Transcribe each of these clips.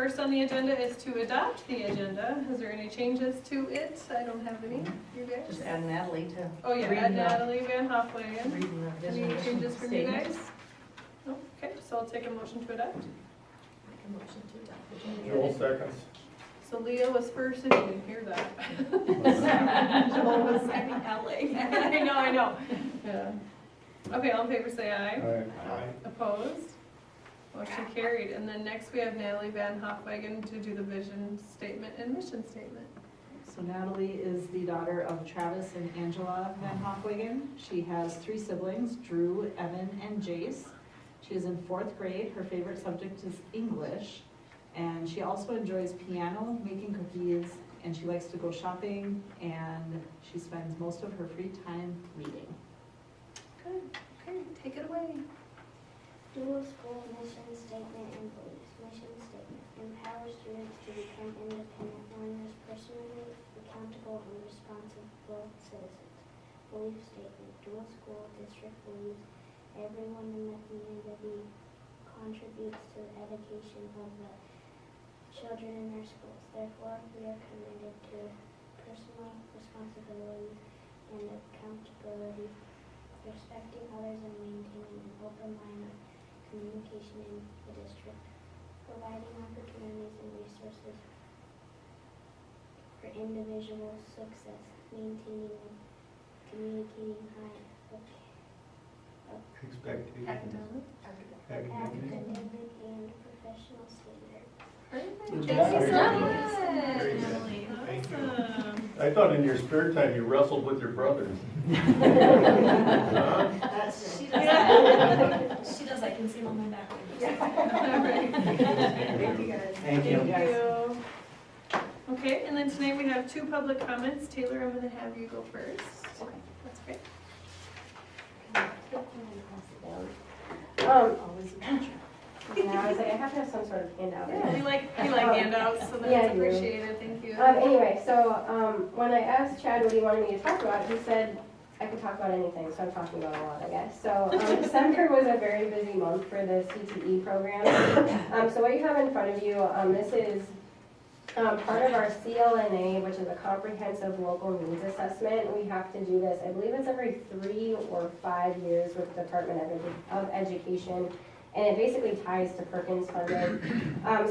first on the agenda is to adopt the agenda. Is there any changes to it? I don't have any. You guys? Just add Natalie to. Oh yeah, add Natalie Van Hoffwagen. Reading the Any vision changes from you statement. guys? No? Okay, so I'll take a motion to adopt. Make a motion to adopt the agenda. Joel seconds. So Leah was first, and you didn't hear that. Joel was second, Natalie. I know. Yeah. Okay, all in favor say aye. Aye. Opposed? Motion carried. And then next we have Natalie Van Hoffwagen to do the vision statement and mission statement. So Natalie is the daughter of Travis and Angela Van Hoffwagen. She has 3 siblings, Drew, Evan, and Jace. She is in 4th grade. Her favorite subject is English. And she also enjoys piano, making cookies, and she likes to go shopping, and she spends most of her free time reading. Good. Okay, take it away. Deuel School mission statement and beliefs. Mission statement: empower students to become independent learners, personally accountable and responsible citizens. Belief statement: Deuel School District believes everyone in the community contributes to the education of the children in their schools. Therefore, we are committed to personal responsibility and accountability, respecting others and maintaining an open line of communication in the district, providing opportunities and resources for individual success, maintaining and communicating high Expectations. Academic. academic and professional standards. Perfect. Good Thank you so job. much. Very good. Natalie. Thank you. Awesome. I thought in your spare time you wrestled with your brothers. Huh? She does. She does. I can see them on my back. All right. Thank you, guys. Thank you. Thank you. Okay, and then tonight we have 2 public comments. Taylor, I'm going to have you go first. Okay. That's great. Always a teacher. Yeah, I was like, I have to have some sort of handout. Yeah, we like handouts, so Yeah, I that's do. appreciated. Thank you. Anyway, so when I asked Chad what he wanted me to talk about, he said I could talk about anything, so I'm talking about a lot, I guess. So December was a very busy month for the CTE program. So what you have in front of you, this is part of our CLNA, which is a comprehensive local needs assessment. We have to do this, I believe it's every 3 or 5 years with the Department of Education. And it basically ties to Perkins funding.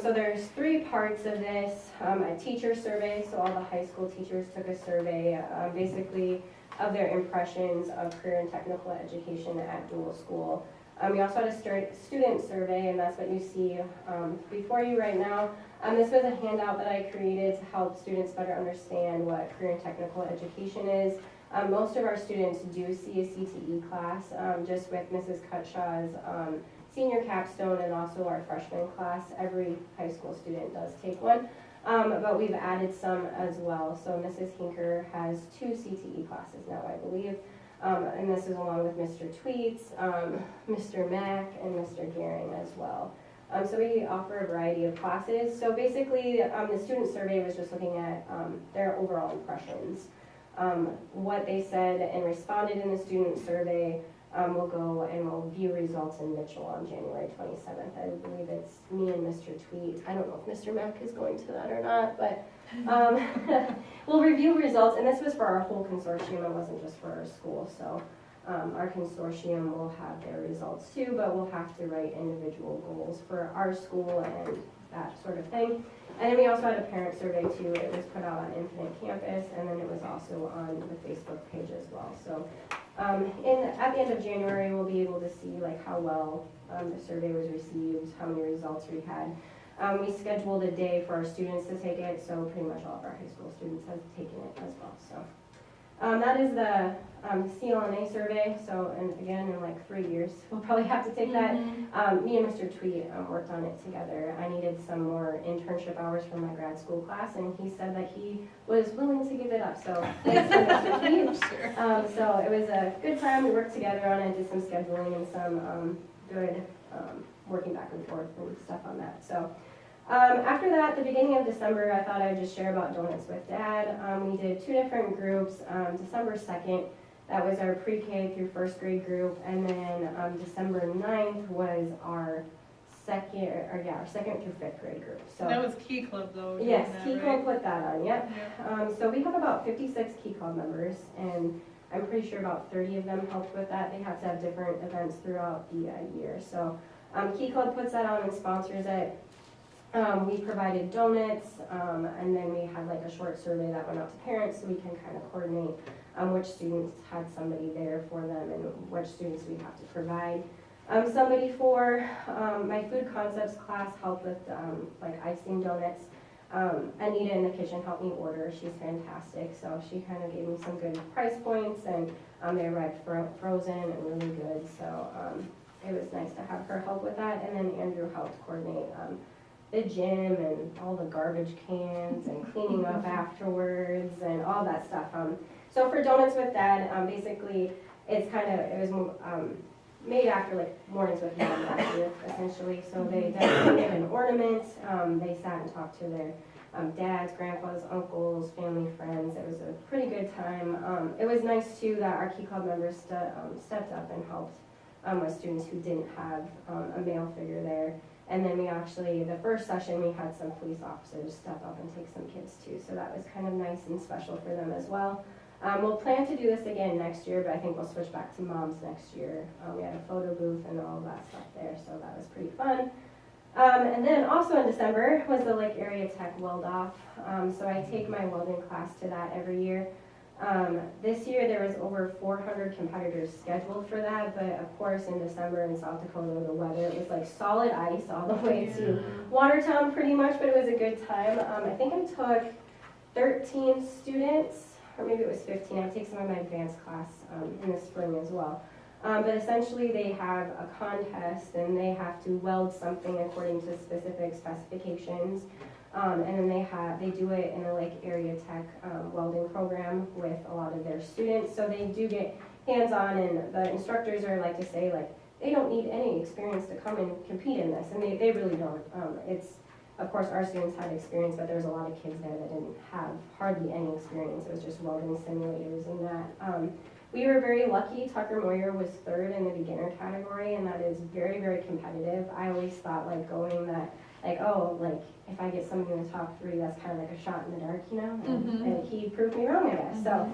So there's 3 parts of this. A teacher survey, so all the high school teachers took a survey, basically of their impressions of career and technical education at Deuel School. We also had a student survey, and that's what you see before you right now. This was a handout that I created to help students better understand what career and technical education is. Most of our students do see a CTE class, just with Mrs. Cutshaw's senior capstone and also our freshman class. Every high school student does take one, but we've added some as well. So Mrs. Hinker has 2 CTE classes now, I believe, and this is along with Mr. Tweets, Mr. Mack, and Mr. Gehring as well. So we offer a variety of classes. So basically, the student survey was just looking at their overall impressions. What they said and responded in the student survey. We'll go and we'll view results in Mitchell on January 27th. I believe it's me and Mr. Tweet. I don't know if Mr. Mack is going to that or not, but we'll review results. And this was for our whole consortium. It wasn't just for our school. So our consortium will have their results too, but we'll have to write individual goals for our school and that sort of thing. And then we also had a parent survey too. It was put out on Infinite Campus, and then it was also on the Facebook page as well. So at the end of January, we'll be able to see like how well the survey was received, how many results we had. We scheduled a day for our students to take it, so pretty much all of our high school students have taken it as well. So that is the CLNA survey. So, and again, in like 3 years, we'll probably have to take that. Me and Mr. Tweet worked on it together. I needed some more internship hours from my grad school class, and he said that he was willing to give it up. So thanks to Mr. Tweet. Sure. So it was a good time. We worked together on it, did some scheduling and some good working back and forth and stuff on that. So after that, the beginning of December, I thought I'd just share about Donuts with Dad. We did 2 different groups. December 2nd, that was our pre-K through 1st grade group, and then December 9th was our our second through fifth grade group. So That was Key Club though. doing yes, that, Key right? Club put that on, yep. Yeah. So we have about 56 Key Club members, and I'm pretty sure about 30 of them helped with that. They have to have different events throughout the year. So Key Club puts that on and sponsors it. We provided donuts, and then we had like a short survey that went out to parents so we can kind of coordinate which students had somebody there for them and which students we have to provide. Somebody for my food concepts class helped with like icing donuts. Anita in the kitchen helped me order. She's fantastic. So she kind of gave me some good price points, and they arrived frozen and really good. So it was nice to have her help with that. And then Andrew helped coordinate the gym and all the garbage cans and cleaning up afterwards and all that stuff. So for Donuts with Dad, basically it was made after like Mornings with Mom last year, essentially. So they decorated an ornament. They sat and talked to their dads, grandpas, uncles, family, friends. It was a pretty good time. It was nice too that our Key Club members stepped up and helped with students who didn't have a male figure there. And then the first session, we had some police officers step up and take some kids too. So that was kind of nice and special for them as well. We'll plan to do this again next year, but I think we'll switch back to moms next year. We had a photo booth and all that stuff there, so that was pretty fun. And then also in December was the Lake Area Tech Weld Off. So I take my welding class to that every year. This year there was over 400 competitors scheduled for that, but of course in December in South Dakota the weather, it was like solid ice all the way to Watertown pretty much, but it was a good time. I think I took 13 students, or maybe it was 15. I take some of my advanced class in the spring as well. But essentially they have a contest and they have to weld something according to specific specifications. And then they do it in a Lake Area Tech welding program with a lot of their students. So they do get hands-on, and the instructors are like to say, like, they don't need any experience to come and compete in this, and they really don't. Of course, our students had experience, but there's a lot of kids there that didn't have hardly any experience. It was just welding simulators and that. We were very lucky. Tucker Moyer was third in the beginner category, and that is very, very competitive. I always thought like going that, like, oh, like if I get somebody in the top 3, that's kind of like a shot in the dark, you know? And he proved me wrong, I guess. So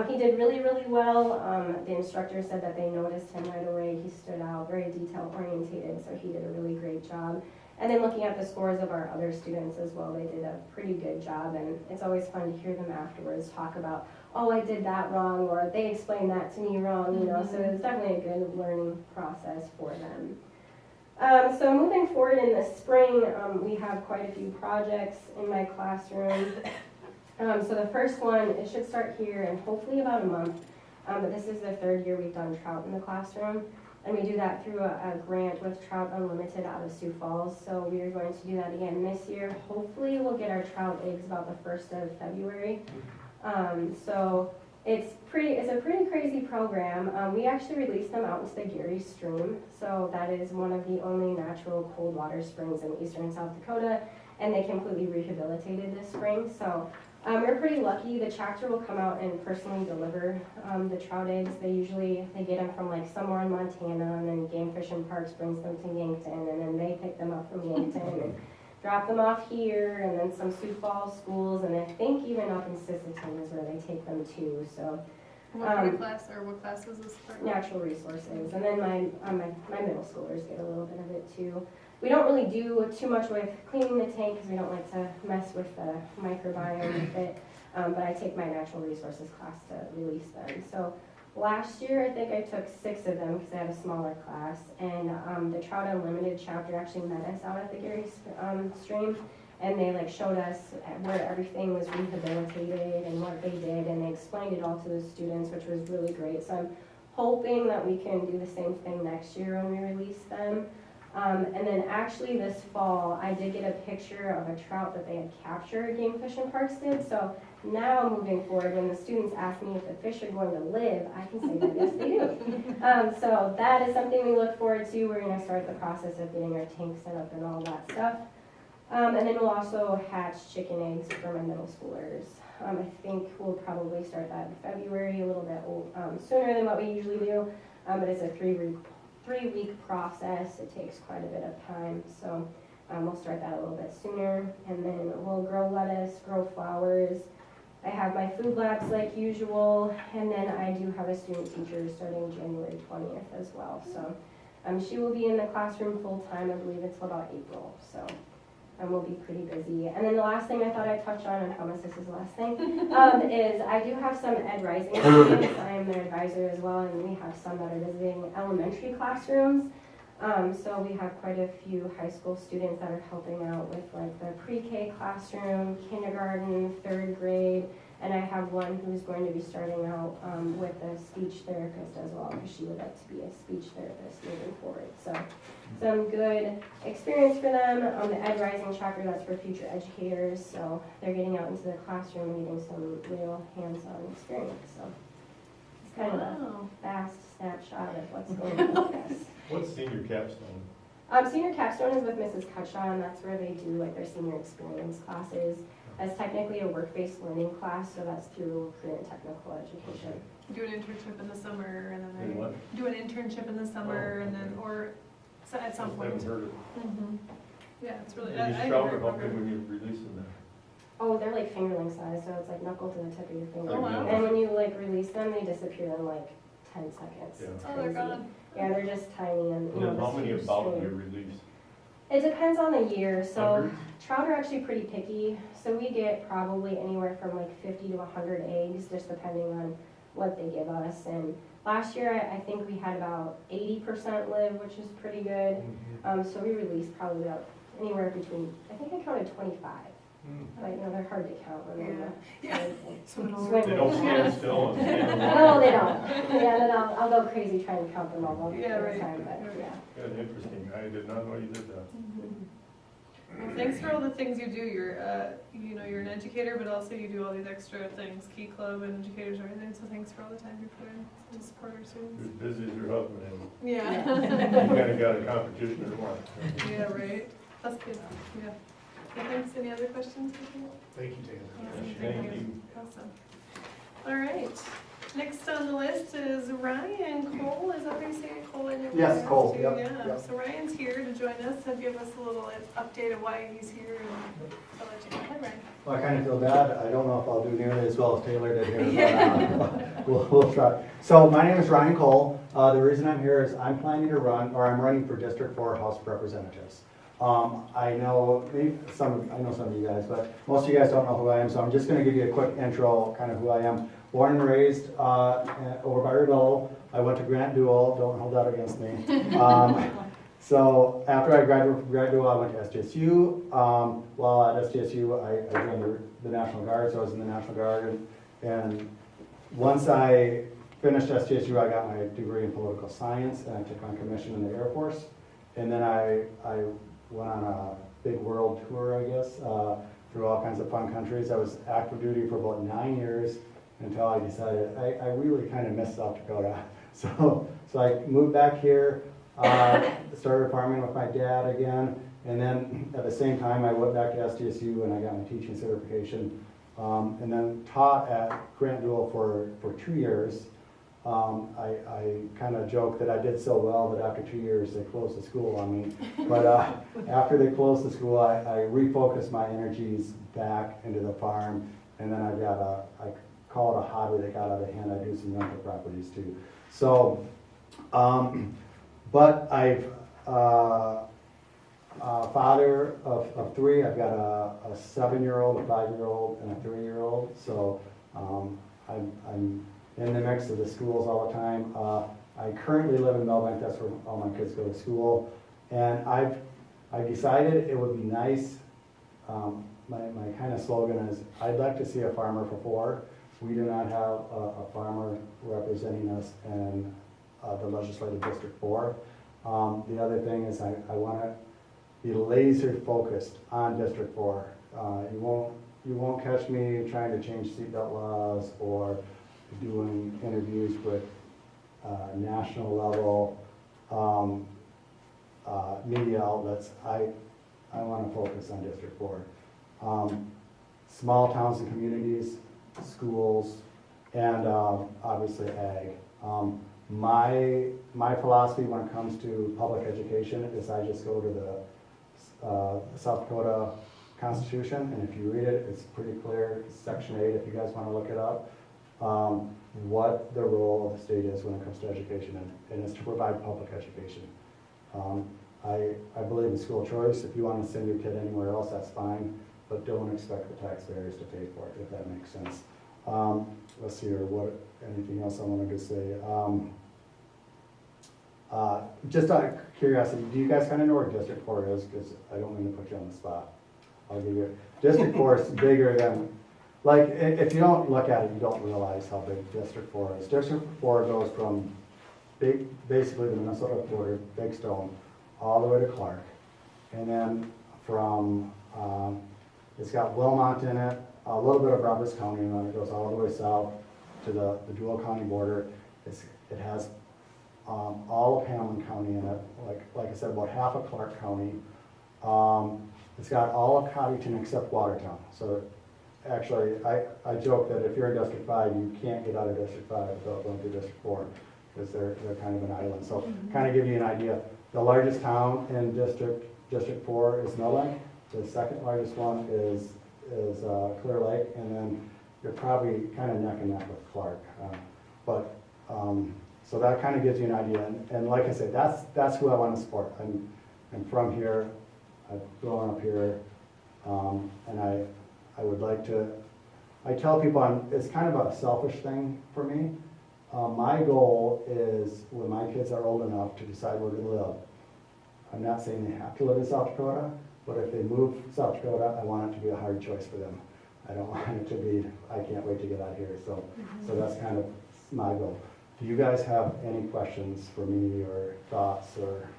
he did really, really well. The instructor said that they noticed him right away. He stood out, very detail orientated, so he did a really great job. And then looking at the scores of our other students as well, they did a pretty good job, and it's always fun to hear them afterwards talk about, oh, I did that wrong, or they explained that to me wrong, you know, so it's definitely a good learning process for them. So moving forward in the spring, we have quite a few projects in my classroom. So the first one, it should start here in hopefully about a month, but this is the 3rd year we've done trout in the classroom. And we do that through a grant with Trout Unlimited out of Sioux Falls. So we are going to do that again this year. Hopefully we'll get our trout eggs about the 1st of February. So it's a pretty crazy program. We actually release them out into the Geary Stream. So that is one of the only natural cold water springs in eastern South Dakota. And they completely rehabilitated this spring. So we're pretty lucky. The tractor will come out and personally deliver the trout eggs. They get them from like somewhere in Montana, and then Game Fish and Parks brings them to Yankton, and then they pick them up from Yankton and drop them off here, and then some Sioux Falls schools, and I think even up in Sisseton is where they take them to. So What kind of class, or what class is this for? natural resources, and then my middle schoolers get a little bit of it too. We don't really do too much with cleaning the tank because we don't like to mess with the microbiome with it, but I take my natural resources class to release them. So last year I think I took 6 of them because I had a smaller class, and the Trout Unlimited chapter actually met us out at the Geary Stream, and they like showed us where everything was rehabilitated and what they did, and they explained it all to the students, which was really great. So I'm hoping that we can do the same thing next year when we release them. And then actually this fall, I did get a picture of a trout that they had captured, Game Fish and Parks did. So now moving forward, when the students ask me if the fish are going to live, I can say that yes, they do. So that is something we look forward to. We're going to start the process of getting our tank set up and all that stuff. And then we'll also hatch chicken eggs for my middle schoolers. I think we'll probably start that in February, a little bit sooner than what we usually do. But it's a 3-week process. It takes quite a bit of time, so we'll start that a little bit sooner. And then we'll grow lettuce, grow flowers. I have my food labs like usual, and then I do have a student teacher starting January 20th as well. So she will be in the classroom full time, I believe, until about April. So we'll be pretty busy. And then the last thing I thought I'd touch on, and I promise this is the last thing, is I do have some Ed Rising students. I am their advisor as well, and we have some that are visiting elementary classrooms. So we have quite a few high school students that are helping out with like the pre-K classroom, kindergarten, 3rd grade, and I have one who's going to be starting out with a speech therapist as well, because she would like to be a speech therapist moving forward. So some good experience for them. The Ed Rising chapter, that's for future educators, so they're getting out into the classroom and getting some real hands-on experience. So it's kind of a fast snapshot of what's going on with us. What's senior capstone? Senior capstone is with Mrs. Cutshon. That's where they do like their senior experience classes. That's technically a work-based learning class, so that's through career and technical education. Do an internship in the summer, and Do then what? do an internship in the summer, and then, or at some I point. haven't heard of it. Mhm. Yeah, it's really. And you shower, how big when you release them Oh, they're like fingerling size, so it's like knuckle to the tip of your finger. Oh, wow. And when you like release them, they disappear in like 10 seconds. Yeah. It's Oh, they're crazy. gone. Yeah, they're just tiny and And then how this many huge about stream. you release? It depends on the year. So Hundreds? trout are actually pretty picky. So we get probably anywhere from like 50 to 100 eggs, just depending on what they give us. And last year, I think we had about 80% live, which is pretty good. So we released probably about anywhere between, I think I counted 25. Like, you know, they're hard to count when they're in the Yeah. swim. They don't stand still and stand No, they don't. Yeah, then I'll go crazy trying to count them all Yeah, at right. a time, but yeah. Good, interesting. I did not know you did that. Well, thanks for all the things you do. You're, you know, you're an educator, but also you do all these extra things, Key Club and educators and everything. So thanks for all the time you put in to support our students. As busy as your husband is. Yeah. You kinda got a competition or what? Yeah, right. That's good. Yeah. Okay, thanks. Any other questions? Thank you, Taylor. Awesome. Thank you. Awesome. All right. Next on the list is Ryan Cole. Is that how you say it? Cole in your Yes, last Cole. two? Yep, Yeah. yep. So Ryan's here to join us and give us a little update of why he's here. And I'll let you go. Hi, Ryan. Well, I kind of feel bad. I don't know if I'll do nearly as well as Taylor did here, Yeah. but we'll try. So my name is Ryan Cole. The reason I'm here is I'm planning to run, or I'm running for District 4 House of Representatives. I know some of you guys, but most of you guys don't know who I am, so I'm just going to give you a quick intro, kind of who I am. Born and raised over by Deuel. I went to Deuel. Don't hold that against me. So after I graduated from Deuel, I went to SDSU. While at SDSU, I joined the National Guard, so I was in the National Guard. And once I finished SDSU, I got my degree in political science, and I took on commission in the Air Force. And then I went on a big world tour, I guess, through all kinds of fun countries. I was active duty for about 9 years until I decided I really kind of missed South Dakota. So I moved back here, started farming with my dad again, and then at the same time I went back to SDSU and I got my teaching certification, and then taught at Deuel for 2 years. I kind of joke that I did so well that after 2 years they closed the school on me. But after they closed the school, I refocused my energies back into the farm, and then I call it a hobby that got out of hand. I do some rental properties too. So, but I've father of 3. I've got a 7-year-old, a 5-year-old, and a 3-year-old. So I'm in the mix of the schools all the time. I currently live in Melbank. That's where all my kids go to school. And I decided it would be nice. My kind of slogan is, I'd like to see a farmer for 4. We do not have a farmer representing us in the legislative district 4. The other thing is I want to be laser focused on District 4. You won't catch me trying to change seatbelt laws or doing interviews with national level media outlets. I want to focus on District 4. Small towns and communities, schools, and obviously ag. My philosophy when it comes to public education is I just go to the South Dakota Constitution, and if you read it, it's pretty clear, Section 8, if you guys want to look it up, what the role of the state is when it comes to education, and it's to provide public education. I believe in school choice. If you want to send your kid anywhere else, that's fine, but don't expect the taxpayers to pay for it, if that makes sense. Let's see here, anything else I wanted to say? Just out of curiosity, do you guys kind of know where District 4 is? Because I don't mean to put you on the spot. I'll give you, District 4 is bigger than, like, if you don't look at it, you don't realize how big District 4 is. District 4 goes from basically the Minnesota border, Big Stone, all the way to Clark. And then from, it's got Wilmot in it, a little bit of Roberts County, and then it goes all the way south to the Deuel County border. It has all of Hamlin County in it, like I said, about half of Clark County. It's got all of Cottington except Watertown. So actually, I joke that if you're in District 5, you can't get out of District 5 without going through District 4, because they're kind of an island. So kind of give you an idea. The largest town in District 4 is Millbank. The second largest one is Clear Lake, and then you're probably kind of neck and neck with Clark. So that kind of gives you an idea. And like I said, that's who I want to support. I'm from here. I've grown up here, and I would like to. I tell people it's kind of a selfish thing for me. My goal is when my kids are old enough to decide where to live. I'm not saying they have to live in South Dakota, but if they move to South Dakota, I want it to be a hard choice for them. I don't want it to be, I can't wait to get out here. So that's kind of my goal. Do you guys have any questions for me or thoughts or?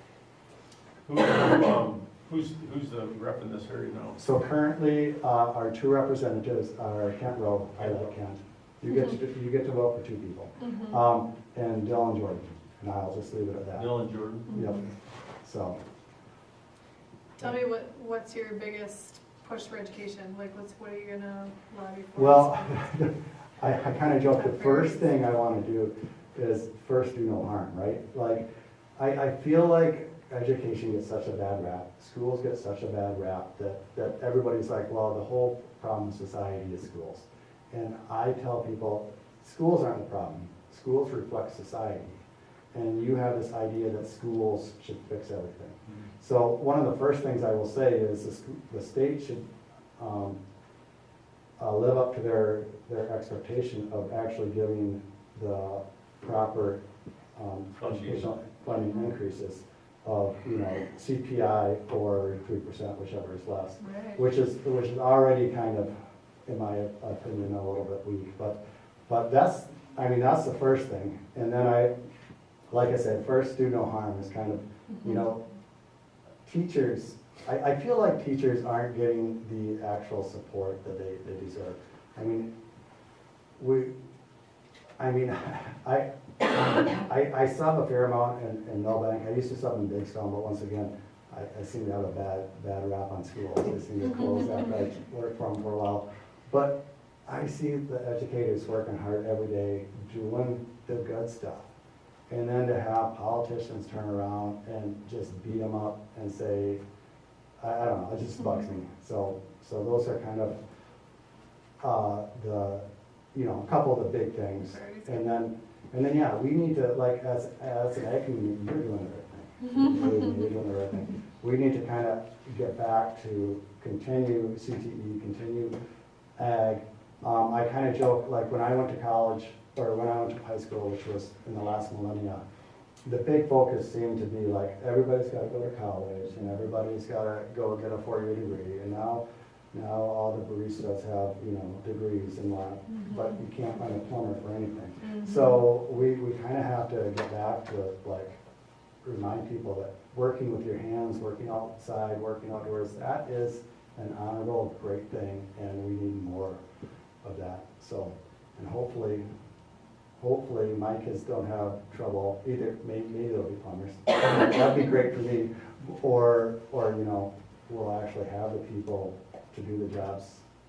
Who's the rep in this area now? So currently, our two representatives are Kent Rowe. I like Kent. You get to vote for two people, and Deuel and Jordan. And I'll just leave it at that. Deuel and Jordan? Yep. So. Tell me what's your biggest push for education? Like, what are you gonna lobby for? Well, I kind of joke. The first thing I want to do is first do no harm, right? Like, I feel like education gets such a bad rap. Schools get such a bad rap that everybody's like, well, the whole problem in society is schools. And I tell people, schools aren't the problem. Schools reflect society. And you have this idea that schools should fix everything. So one of the first things I will say is the state should live up to their expectation of actually giving the proper educational funding increases of CPI or 3%, whichever is less, Right. which is already kind of, in my opinion, a little bit weak. But that's the first thing. And then like I said, first do no harm is kind of teachers. I feel like teachers aren't getting the actual support that they deserve. I sub a fair amount in Millbank. I used to sub in Big Stone, but once again, I seem to have a bad rap on schools. I seem to close after I worked for them for a while. But I see the educators working hard every day, doing the good stuff. And then to have politicians turn around and just beat them up and say, I don't know, it just bugs me. So those are kind of a couple of the big things. And then yeah, we need to, like, as an ag community, you're doing the right thing. You're doing the right thing. We need to kind of get back to continue CTE, continue ag. I kind of joke, like when I went to college, or when I went to high school, which was in the last millennia, the big focus seemed to be like, everybody's got to go to college, and everybody's got to go get a 4-year degree, and now all the baristas have, degrees and what, but you can't find a plumber for anything. So we kind of have to get back to, like, remind people that working with your hands, working outside, working outdoors, that is an honorable, great thing, and we need more of that. So, and hopefully my kids don't have trouble either. Maybe they'll be plumbers. That'd be great for me. Or we'll actually have the people to do the jobs,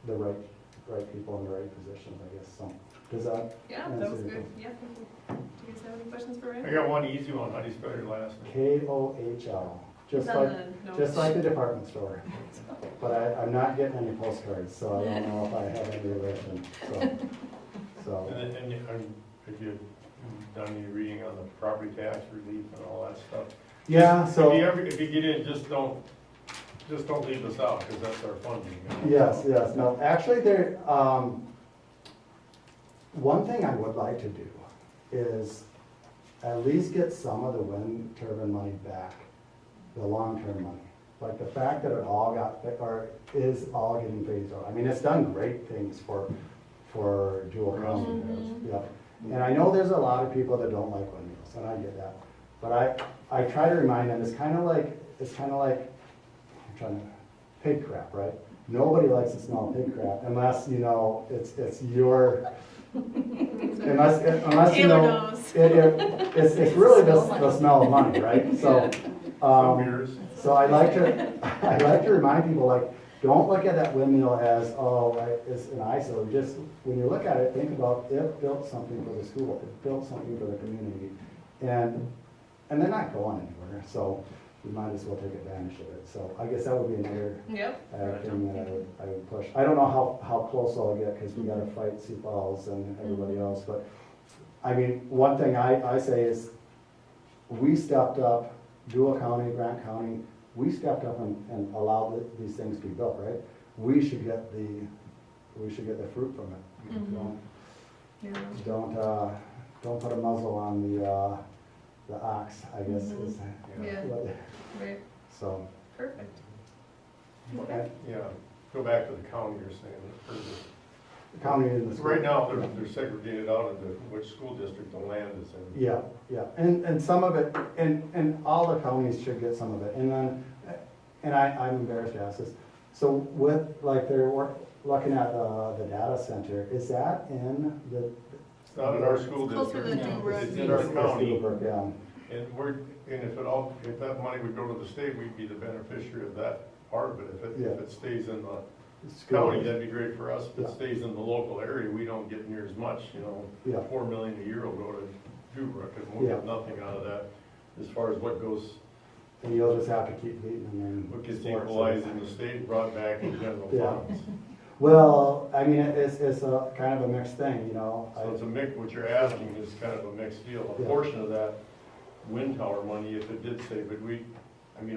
the right people in the right positions, I guess. So does that Yeah, answer that was your good. question? Yeah, thank you. Do you guys have have any questions for I Ryan? got one easy one. How do you spell your last name? KOHL, just It's on like, the notes. just like the department store. But I'm not getting any postcards, so I don't know if I have any relation, so. And have you done any reading on the property tax relief and all that stuff? Yeah, so. If you get in, just don't leave us out, because that's our funding. Yes, no, actually there, one thing I would like to do is at least get some of the wind turbine money back, the long-term money. Like the fact that it all got, or is all getting phased out. I mean, it's done great things for Deuel County. Yeah. And I know there's a lot of people that don't like windmills, and I get that. But I try to remind them, it's kind of like, I'm trying to, pig crap, right? Nobody likes to smell pig crap unless, you know, it's your, unless you Taylor know. knows. It's really the smell of money, right? So, Some years. so I like to remind people, like, don't look at that windmill as, oh, it's an eyesore. Just, when you look at it, think about it built something for the school, it built something for the community. And they're not going anywhere, so we might as well take advantage of it. So I guess that would be another Yep. thing that I would push. I don't know how close I'll get, because we gotta fight Sioux Falls and everybody else, but, I mean, one thing I say is, we stepped up, Deuel County, Grant County, we stepped up and allowed these things to be built, right? We should get the fruit from it. Mhm. Yeah. Don't put a muzzle on the ox, I guess is. Yeah. what- Right. So, Perfect. Yeah, go back to the county you're saying. the county and the school. Right now, they're segregated out into which school district the land is in. Yeah, and some of it, and all the counties should get some of it, and then, and I'm embarrassed to ask this, so with, like, looking at the data center, is that in the? It's not in our school It's closer district. to Dubrook. It's in our county. Yeah, And if that money would go to the state, we'd be the beneficiary of that part of it. If Yeah. it stays in the School. county, that'd be great for us. If it Yeah. stays in the local area, we don't get near as much, you know. Yeah. 4 million a year will go to Dubrook, and we'll get Yeah. nothing out of that as far as what goes, And you'll just have to keep beating them in. what gets sports. equalized in the state, and brought back in general Yeah. funds. Well, I mean, it's a kind of a mixed thing, you know. So it's a mix, what you're asking is kind of a mixed deal. A Yeah. portion of that wind tower money, if it did stay, but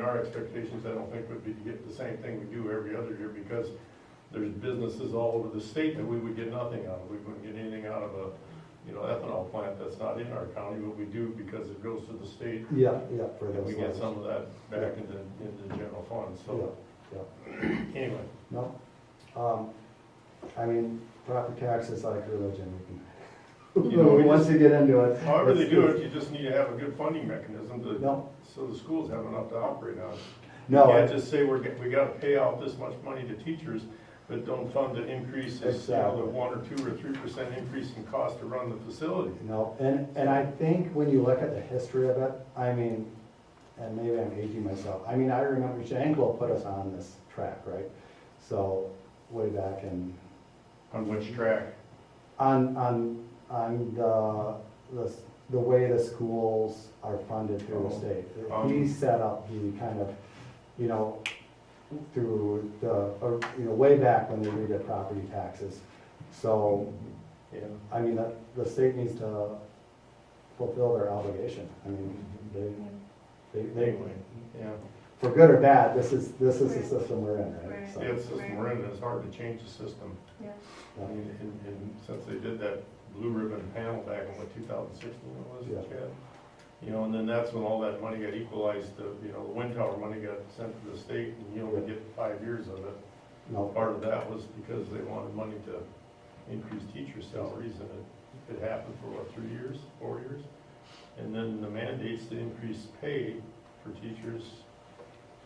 our expectations, I don't think would be to get the same thing we do every other year, because there's businesses all over the state that we would get nothing out of. We wouldn't get anything out of a, ethanol plant that's not in our county, but we do because it goes to the state. Yeah, for And those. we get levels. some of that back into general funds, so, Yeah. anyway. No, I mean, property tax is like religion. You know, we Once you get into it. However they it's- do it, you just need to have a good funding mechanism No, so the schools have enough to operate on. no. You can't just say we gotta pay out this much money to teachers, but don't fund the increases, Exactly. the 1 or 2 or 3% increase in cost to run the facility. No, and I think when you look at the history of it, I mean, and maybe I'm aging myself, I mean, I remember Jankel put us on this track, right? So, way back in, On which track? on the way the schools are funded through the state. He set up the kind of, through way back when they redid property taxes. So, Yeah. I mean, the state needs to fulfill their obligation. I mean, they, Anyway, yeah. for good or bad, this is the system we're in, right? Right. So, Yeah, it's system we're in, it's hard to change the system. Yeah. I mean, and since they did that blue ribbon panel back in 2016 it was, Yeah. Chad? And then that's when all that money got equalized, the wind tower money got sent to the state, and you only get 5 years of it. No, Part of that was because they wanted money to increase teacher salaries, and it happened for 3 years, 4 years? And then the mandates to increase pay for teachers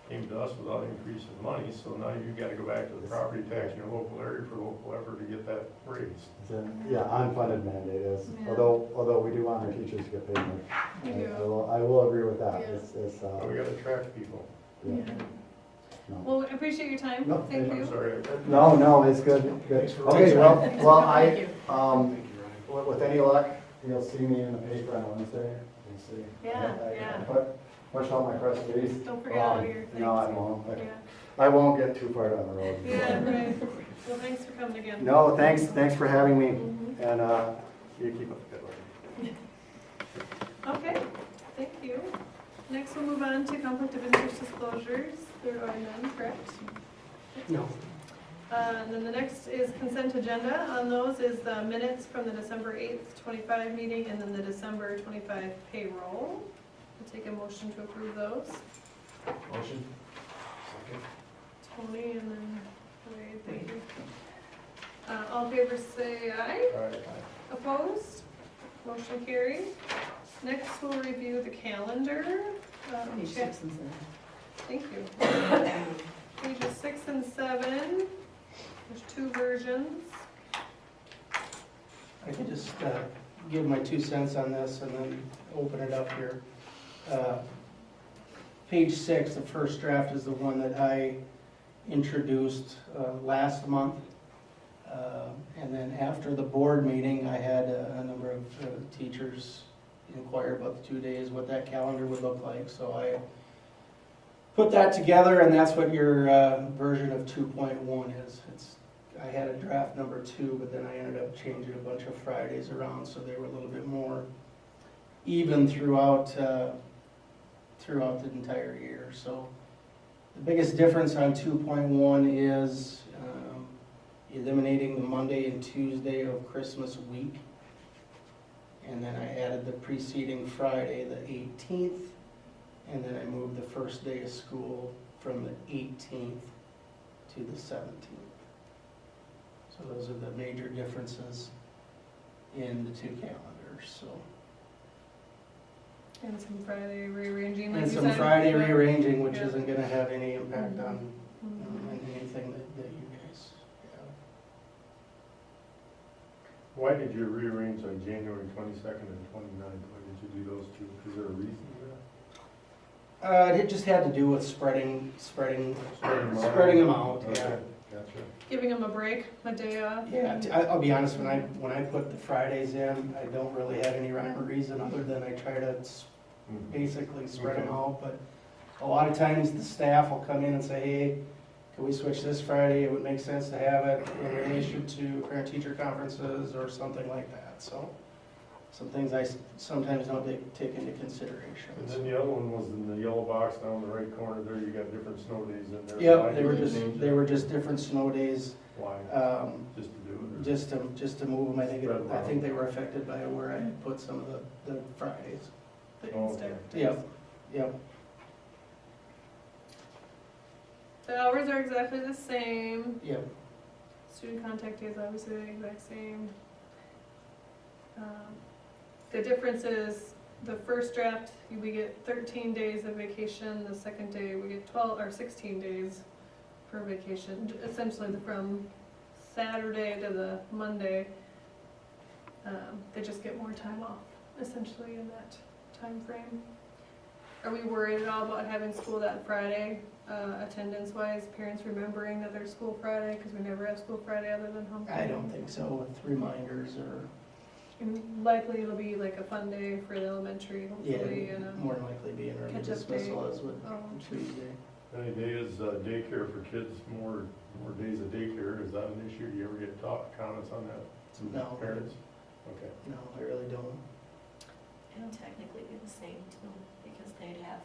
came to us without increase in money, so now you gotta go back to the property tax in your local area for local effort to get that raised. it's unfunded mandate is, Yeah. although we do want our teachers to get paid more. We do. I will agree with that. Yeah. It's, But we gotta attract people. yeah. Yeah. No. Well, I appreciate your time. No, Thank thank you. I'm sorry. No, it's good. Thanks for- Okay, Thank well, you. with any luck, you'll see me in the paper on Wednesday. You'll see. Yeah, I yeah. Push out my press release. Don't forget all your things. No, I won't. Yeah, I won't get too far down the road. yeah, right. Well, thanks for coming again. No, thanks for having me, Mhm. and you keep up the good work. Okay, thank you. Next, we'll move on to conflict of interest disclosures. There are none, correct? No. And then the next is consent agenda. On those is the minutes from the December 8th, 25 meeting, and then the December 25 payroll. We'll take a motion to approve those. Motion? Tony and then Wade, thank you. All in favor say aye. All right. Opposed? Motion carried. Next, we'll review the calendar. Page Check- 6 and 7. Thank you. Pages 6 and 7. There's two versions. I could just give my 2 cents on this and then open it up here. Page 6, the first draft is the one that I introduced last month. And then after the board meeting, I had a number of teachers inquire about the 2 days, what that calendar would look like. So I put that together, and that's what your version of 2.1 is. I had a draft number 2, but then I ended up changing a bunch of Fridays around, so they were a little bit more even throughout the entire year. So the biggest difference on 2.1 is eliminating the Monday and Tuesday of Christmas week. And then I added the preceding Friday, the 18th, and then I moved the first day of school from the 18th to the 17th. So those are the major differences in the 2 calendars, so. And some Friday rearranging. like And you some said. Friday Yeah. rearranging, which Yeah. isn't gonna have any impact on Mhm. anything that you guys have. Why did you rearrange on January 22nd and 29th? Why did you do those two? Is there a reason for that? It just had to do with spreading Spreading them out, yeah. Okay, gotcha. Giving them a break, a day off. Yeah, I'll be honest, when I put the Fridays in, I don't really have any rhyme or reason other than I try to Mhm. basically spread them Okay. out, but a lot of times the staff will come in and say, hey, can we switch this Friday? It would make sense to have it in relation to parent-teacher conferences or something like that, so. Some things I sometimes don't take into consideration. And then the other one was in the yellow box down in the right corner there, you got different snow days in there. Yep, Why they were did you just, change they that? were just different snow days, Why? Just to do it? or- just to move them. I think, Spread them I out. think they were affected by where I had put some of the Fridays. The Oh, instead. okay. Yep. The hours are exactly the same. Yep. Student contact days obviously the exact same. The difference is the first draft, we get 13 days of vacation. The second day, we get 12 or 16 days for vacation. Essentially from Saturday to the Monday, they just get more time off essentially in that time frame. Are we worried at all about having school that Friday, attendance-wise, parents remembering that there's school Friday, because we never have school Friday other than homecoming? I don't think so with reminders or, And likely it'll be like a fun day for the elementary, hopefully, yeah, and a, more than likely be an early catch-up dismissal day. as with Tuesday. Any day is daycare for kids, more days of daycare, is that an issue? Do you ever get comments on that from No. parents? Okay. No, I really don't. And technically be the same too, because they'd have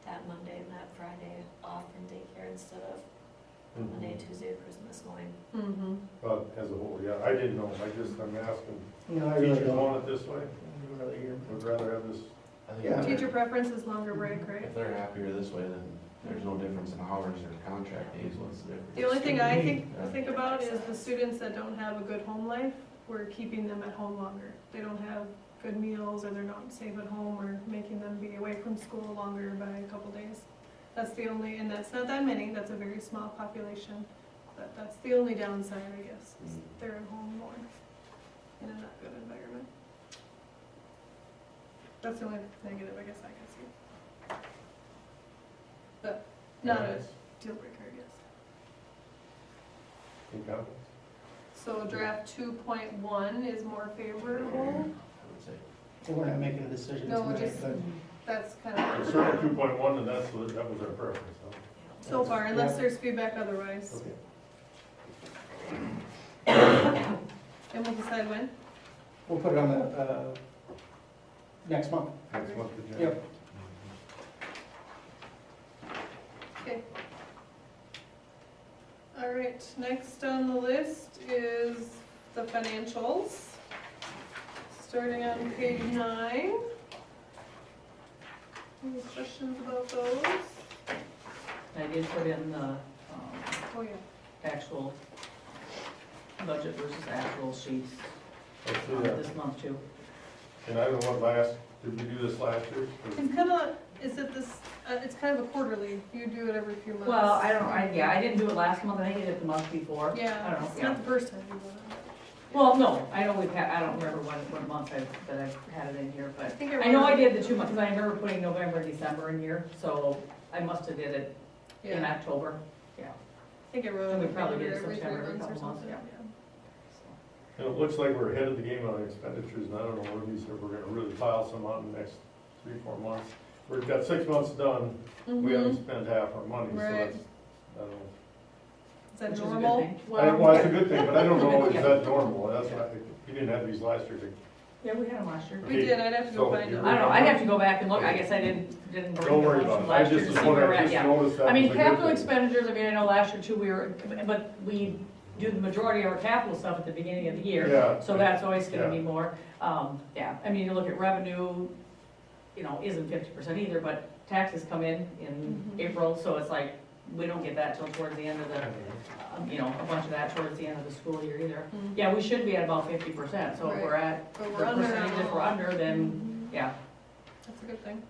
that Monday and that Friday off from daycare instead of Monday, Tuesday, or Christmas going. mm-hmm. As a whole, yeah, I didn't know, I'm asking. No, I really Teachers don't. want it this way? I really hear. Would rather have this, I think Yeah. if they're- Teacher preference is longer break, right? if they're happier this way, then there's no difference in hours or contract days, what's the difference? The only thing I Yeah. think about is the students that don't have a good home life, we're keeping them at home longer. They don't have good meals, or they're not safe at home, or making them be away from school longer by a couple days. That's the only, and that's not that many, that's a very small population, but that's the only downside, I guess, is they're at home more in a not good environment. That's the only negative, I guess, I can see. But not a deal breaker, I guess. any comments? So draft 2.1 is more favorable. I would say. We're not making a decision No, tonight, just- but That's kind So of, circle 2.1, and that was our preference, huh? so far, unless there's feedback otherwise. Okay. And we'll decide when. we'll put it on the, next month. Next month, agenda. Yep. Okay. All right, next on the list is the financials. Starting on page 9. Any questions about those? I did put in the Oh, yeah. actual budget versus actual sheets Let's do that. this month too. And I don't know what did we do this last year? It's kind of, is it this, it's kind of a quarterly, you do it every few months. Well, I didn't do it last month, I think I did it the month before. Yeah, I don't know, it's yeah. not the first time you've done it. Well, no, I know we've had, I don't remember what month that I've had it in here, but think I know I did the 2 months, because I remember putting November and December in here, so I must have did it in Yeah, October. I think it wrote And we it probably did every 3 September, every months or couple months, something, yeah. And it looks like we're ahead of the game on expenditures, and I don't know where these are, we're gonna really pile some on in the next 3-4 months. We've got 6 months done, we haven't Mhm. spent half our money, so Right. that's, I don't know. Is that Which is a good normal? thing. Well, that's a good thing, but I don't know, is Yeah. that normal? That's why, we didn't have these last year. Yeah, we had them last year. We did, I'd have to go So find you're- it. I don't know, I'd have to go back and look, I guess I didn't bring Don't the worry ones about from it, I last year just to was see where we're wondering, I at, just yeah. noticed that I mean, was a good capital thing. expenditures, I mean, I know last year too, but we do the majority of our capital stuff at the beginning of the year. Yeah. So that's always gonna be Yeah. more, yeah, I mean, you look at revenue, isn't 50% either, but taxes come in Mhm. April, so it's like, we don't get that till towards the end of the, a bunch of that towards the end of the school year either. Mhm. Yeah, we should be at about 50%, so if we're at But the we're under. percentage, if we're under, then, Mhm. yeah. That's a good thing.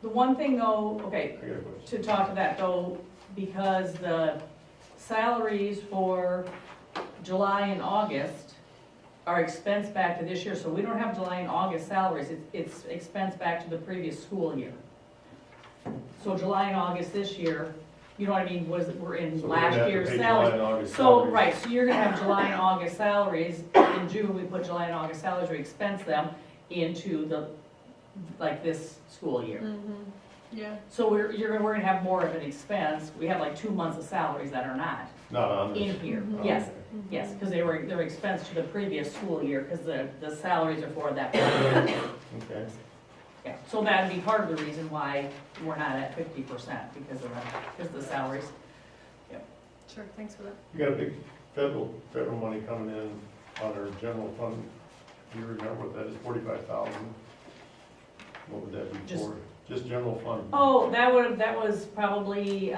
The one thing though, okay, I got a question. to talk to that though, because the salaries for July and August are expensed back to this year, so we don't have July and August salaries, it's expensed back to the previous school year. So July and August this year, you know what I mean, we're in So we're gonna have last to year's pay salaries. July and August So, salaries. right, so you're gonna have July and August salaries, in June, we put July and August salaries, we expense them into this school year. Mhm. Yeah. So we're gonna have more of an expense, we have like 2 months of salaries that are not Not on this. in here, Mhm. yes, Okay. yes, because they're expensed to the previous school year, because the salaries are for that. Yeah, Okay. so that'd be part of the reason why we're not at 50%, because of the salaries. Sure, thanks for that. You got a big federal money coming in on our general fund. Do you remember what that is, 45,000? What would that be Just- for? Just general fund? Oh, that was probably,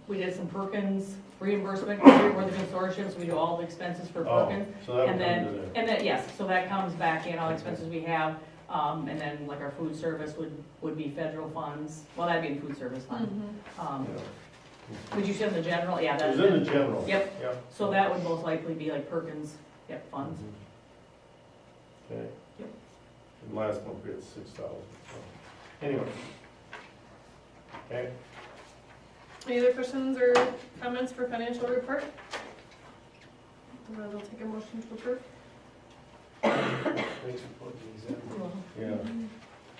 we did some Perkins reimbursement, because we're the consortium, so we do all the expenses for Oh, Perkins. so that'll And come then, to there. and then, yes, so that comes back in, all expenses we have, and then like our food service would be federal funds, well, that'd be in food service fund. Mhm. Yeah. Would you say in the general, yeah, It was that's, in the general. Yep. Yep. so that would most likely be like Perkins, funds. Okay. Yep. And last month we had 6,000, so, anyway. Okay, Any other questions or comments for financial report? I'll take a motion to approve. Thanks for putting these in. yeah.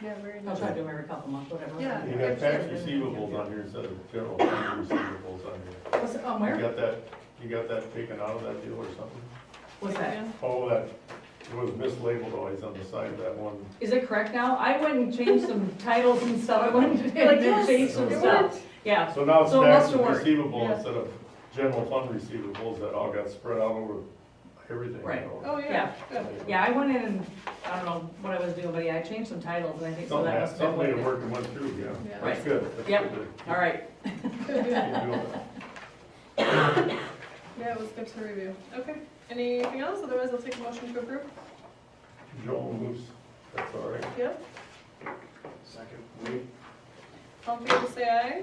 Yeah, very I'll nice. try to do them every couple months, whatever. Yeah. You got tax receivables on here instead of general fund receivables on here. What's, You where? got that taken out of that deal or something? What's that? Yeah. Oh, that, it was mislabeled always on the side of that one. Is it correct now? I went and changed some titles and stuff, I went and Like, yes, changed some it stuff. Yeah, So now it's So it tax must have worked. receivable Yeah. instead of general fund receivables that all got spread out over everything. you Right. know. Oh, yeah, good. yeah, I went in and, I don't know what I was doing, but yeah, I changed some titles, and I think so that must have been Something what that it worked and went through, yeah. Yeah. That's Right. good. That's Yep. good to All right. keep doing that. Yeah, it was good to review. Okay, anything else? Otherwise, I'll take a motion to approve. Joel moves, that's all right. Yep. Second, wait. All in favor, say aye.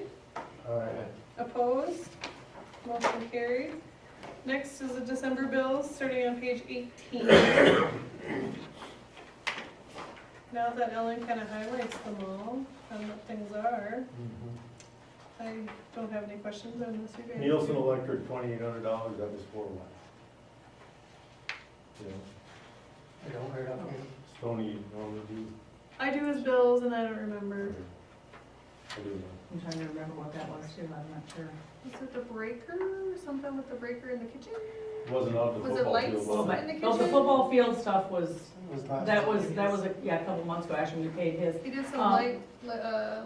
All right. Opposed? Motion carried. Next is the December bills, starting on page 18. Now that Ellen kind of highlights them all, and what things are, I don't have any questions unless you guys. Nielsen do. Electric, $2,800, that was for what? Yeah. I don't right up here. Stony, normally do. I do his bills and I don't remember. I do. I'm trying to remember what that was too, I'm not sure. Was it the breaker? Something with the breaker in the kitchen? Wasn't out the Was it football lights? field, Oh, was my- it? In the No, the kitchen? football field stuff was, Last that was, yeah, a couple months ago, actually, we paid his. He did some Um, lights.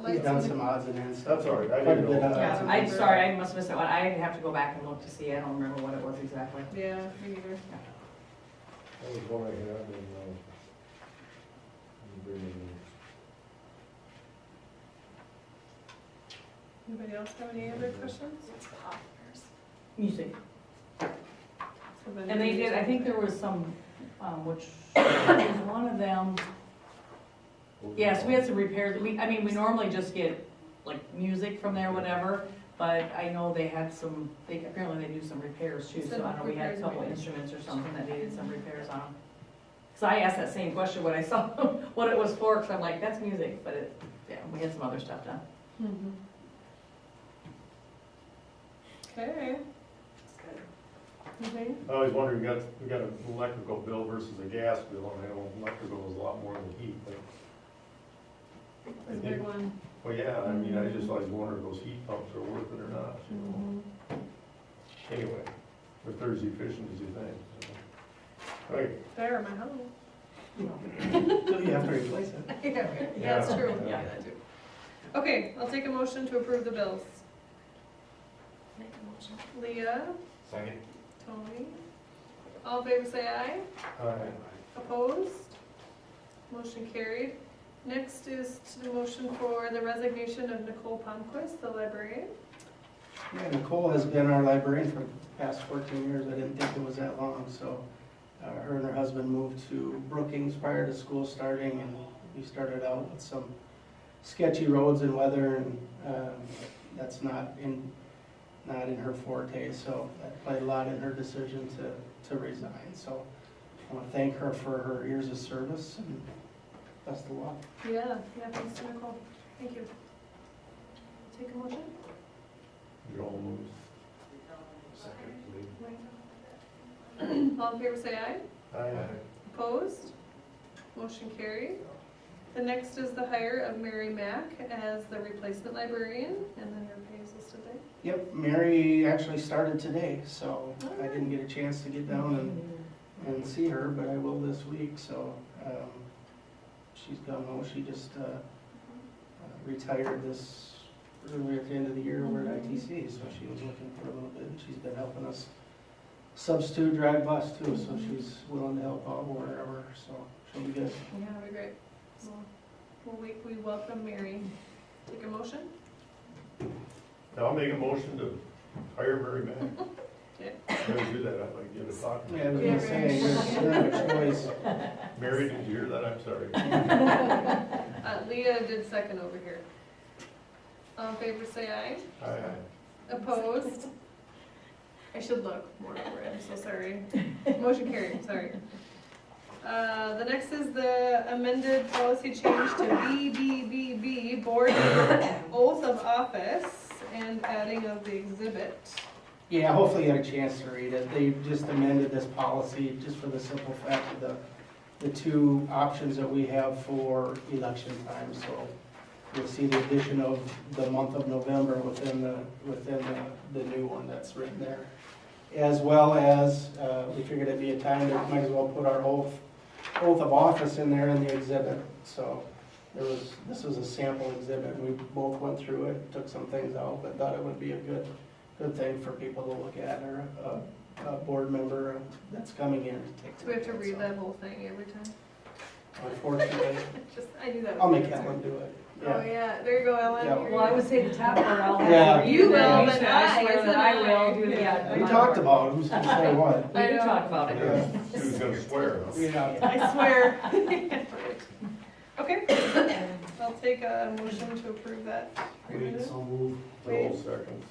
He's done some odds and ends stuff. That's all right, I Quite a didn't bit know. of- Yeah, I'm sorry, I must have missed that one, I have to go back and look to see, I don't remember what it was exactly. Yeah, me neither. That was one I had and, Anybody else have any other questions? Music. So then And they we- did, I think there was some, which was one of them, yes, we had some repairs, we normally just get like music from there, whatever, but I know they had some, apparently they do some repairs too, so I know we had a couple instruments or something that needed some repairs on them. Cause I asked that same question when I saw what it was for, cause I'm like, that's music, but it, yeah, we had some other stuff done. Mhm. Okay. Anything? I always wondered, we got an electrical bill versus a gas bill, and I know electrical is a lot more than heat, but. That's a big one. Well, yeah, I mean, I just always wonder if those heat pumps are worth it or not, you know. Mhm. Anyway, if they're as efficient as you think. So. Right, There, my house. You have to replace it. Yeah, that's Yeah. true. Yeah. Yeah, that too. Okay, I'll take a motion to approve the bills. Make a motion. Leah, Second. Tony, all in favor say aye. Opposed? Motion carried. Next is the motion for the resignation of Nicole Palmquist, the librarian. Yeah, Nicole has been our librarian for the past 14 years. I didn't think it was that long, so her and her husband moved to Brookings prior to school starting, and we started out with some sketchy roads and weather, and that's not in her forte, so that played a lot in her decision to resign. So I want to thank her for her years of service, and best of luck. Yeah, thanks to Nicole. Thank you. Take a motion? Joel moves. All in favor say aye. Aye. Opposed? Motion carried. The next is the hire of Mary Mack as the replacement librarian, and then your pay is listed there. Yep, Mary actually started today, so I didn't get a chance to get down and see her, but I will this week, so she's gone home. She just retired this earlier at the end of the year over at ITC, so she was looking for a little bit, and she's been helping us substitute drive bus too, so she's willing to help out wherever, so she'll be good. Yeah, that'd be great. We welcome Mary. Take a motion? Now I'll make a motion to hire Mary Mack. Okay. Never do that, I'd like to give a thought. Yeah, I was gonna say, you're a choice. Mary, did you hear that? I'm sorry. Leah did second over here. All in favor say aye. Aye. Opposed? I should look more over it, I'm so sorry. Motion carried, sorry. The next is the amended policy change to BBBB, Board Oath of Office, and adding of the exhibit. Yeah, hopefully you had a chance to read it. They just amended this policy just for the simple fact of the two options that we have for election time. So you'll see the addition of the month of November within the new one that's written there. As well as, we figured it'd be a time that we might as well put our oath of office in there in the exhibit. So this was a sample exhibit. We both went through it, took some things out, but thought it would be a good thing for people to look at, or a board member that's coming in to take. Do we have to read that whole thing every time? Unfortunately, I knew that. I'll make Ellen do it. Oh, yeah, there you go, Ellen. Yeah. Well, I would say the top part, I'll Yeah. have. You will, then then I, swear that I will do the. Yeah. We talked about who's gonna say what. We did talk about it. Yeah. She was gonna swear, huh? Yeah. I swear. Okay, I'll take a motion to approve that. Wade, so move. Joel seconds.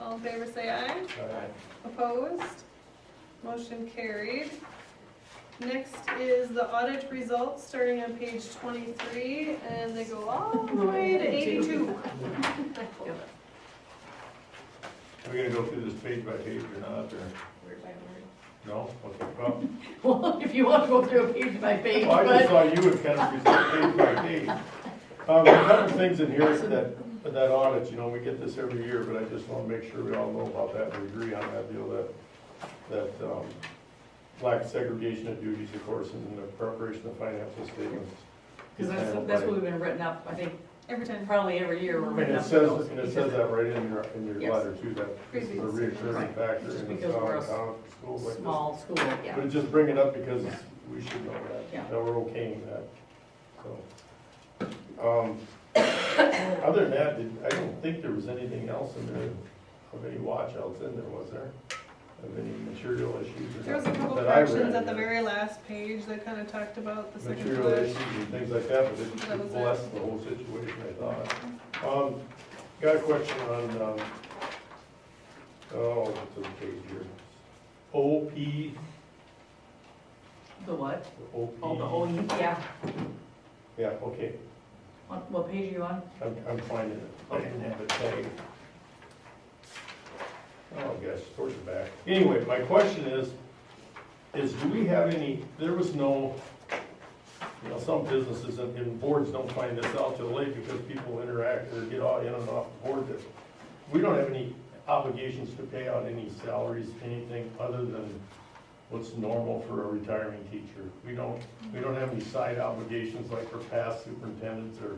All in favor say aye. Aye. Opposed? Motion carried. Next is the audit results, starting on page 23, and they go all the way to 82. Are we gonna go through this page by page or not, or? Word by word. No? Okay, well, Well, if you want to go through a page by page, well, I just but saw you would kind of present page by page. A couple things in here that audit, you know, we get this every year, but I just want to make sure we all know about that, and we agree on that deal, that lack of segregation of duties, of course, in the preparation of financial statements. because that's what we've been written up, I think, Every time. probably every year we're And written it up. says, that right in your Yes. letter too, that this is a reoccurring Right. factor Just in the because we're a schools like this. Small school, yeah. But just bring it up because we should know Yeah. that we're okaying that, so. Other than that, I don't think there was anything else in there of any watchouts in there, was there? Of any material issues or There was a couple that I read corrections at the in there. very last page that kind of talked about the second Material bullet. issues and things like that, but That it was blessed the whole situation, I thought. Got a question on, what's the page here? OP, The what? OP. Oh, the OE, yeah. Yeah, okay, What page are you on? I'm finding it. I didn't have it tagged. Oh, gosh, towards the back. Anyway, my question is do we have any, there was no, you know, some businesses and boards don't find this out till late because people interact or get all in and off the board. That we don't have any obligations to pay out any salaries, anything other than what's normal for a retiring teacher. We don't have any side obligations like for past superintendents or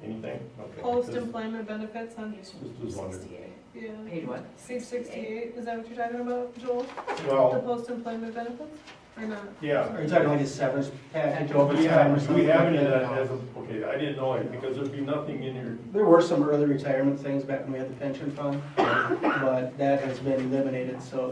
anything? Okay. Post-employment benefits on, Just was wondering. 68. yeah, Page what? page 68, is that what you're talking about, Joel? The Well, post-employment benefits, or not? yeah. Are you talking like a severance package Do over we time or have, do something we have like any of that? that as a, okay, I didn't know it, because there'd be nothing in here. There were some early retirement things back when we had the pension fund, but that has been eliminated, so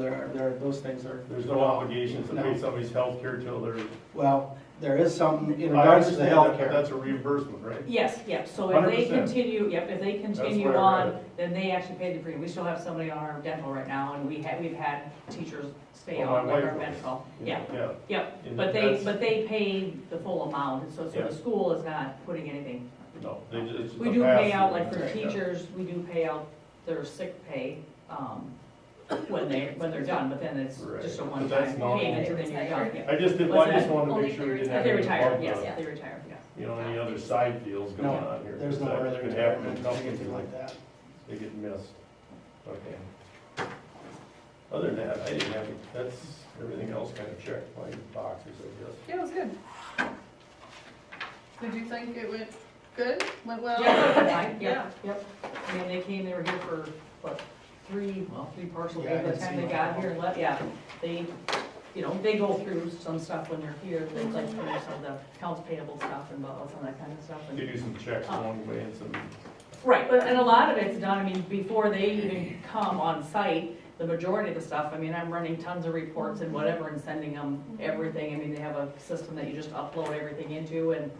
those things are. There's no obligations to pay No. somebody's health care till they're. Well, there is something in I regards to the understand that, but healthcare. that's a reimbursement, right? Yes, yep, so if they 100%. continue, if they continue where I on, read then they actually pay the premium. We still have somebody on our dental right now, and we've had teachers stay Well, on my like wife our was. medical. Yeah, Yeah. yep, And but that's- they pay the full amount, and so Yeah. the school is not putting anything. No, they just. We do pay out, like for Yeah. teachers, we do pay out their sick pay, when they're done, but then it's Right. just a But one-time that's normal. payment, and then you're done, yeah. I just did, What's I just that? wanted to Only make sure we if didn't If have. they any retire, bump, yes, they retire, yes. You know, any other side deals going No, on here. There's no That early could happen in retirement, companies anything and like that. They get missed. Okay. Other than that, I didn't have, that's, everything else kind of checked my boxes, I guess. Yeah, it was good. Did you think it went good, went well? Yeah, Yeah. yep. I mean, they were here for, what, three partial Yeah, I days by the didn't time see they that. got here and left, yeah. They, they go through some stuff when they're here, they like through some of the accounts payable stuff and some of that kind of stuff. and- They do some checks along the way and some, Right, but, and a lot of it's done, I mean, before they even come on site, the majority of the stuff, I mean, I'm running tons of reports and whatever and sending them everything. I mean, they have a system that you just upload everything into and,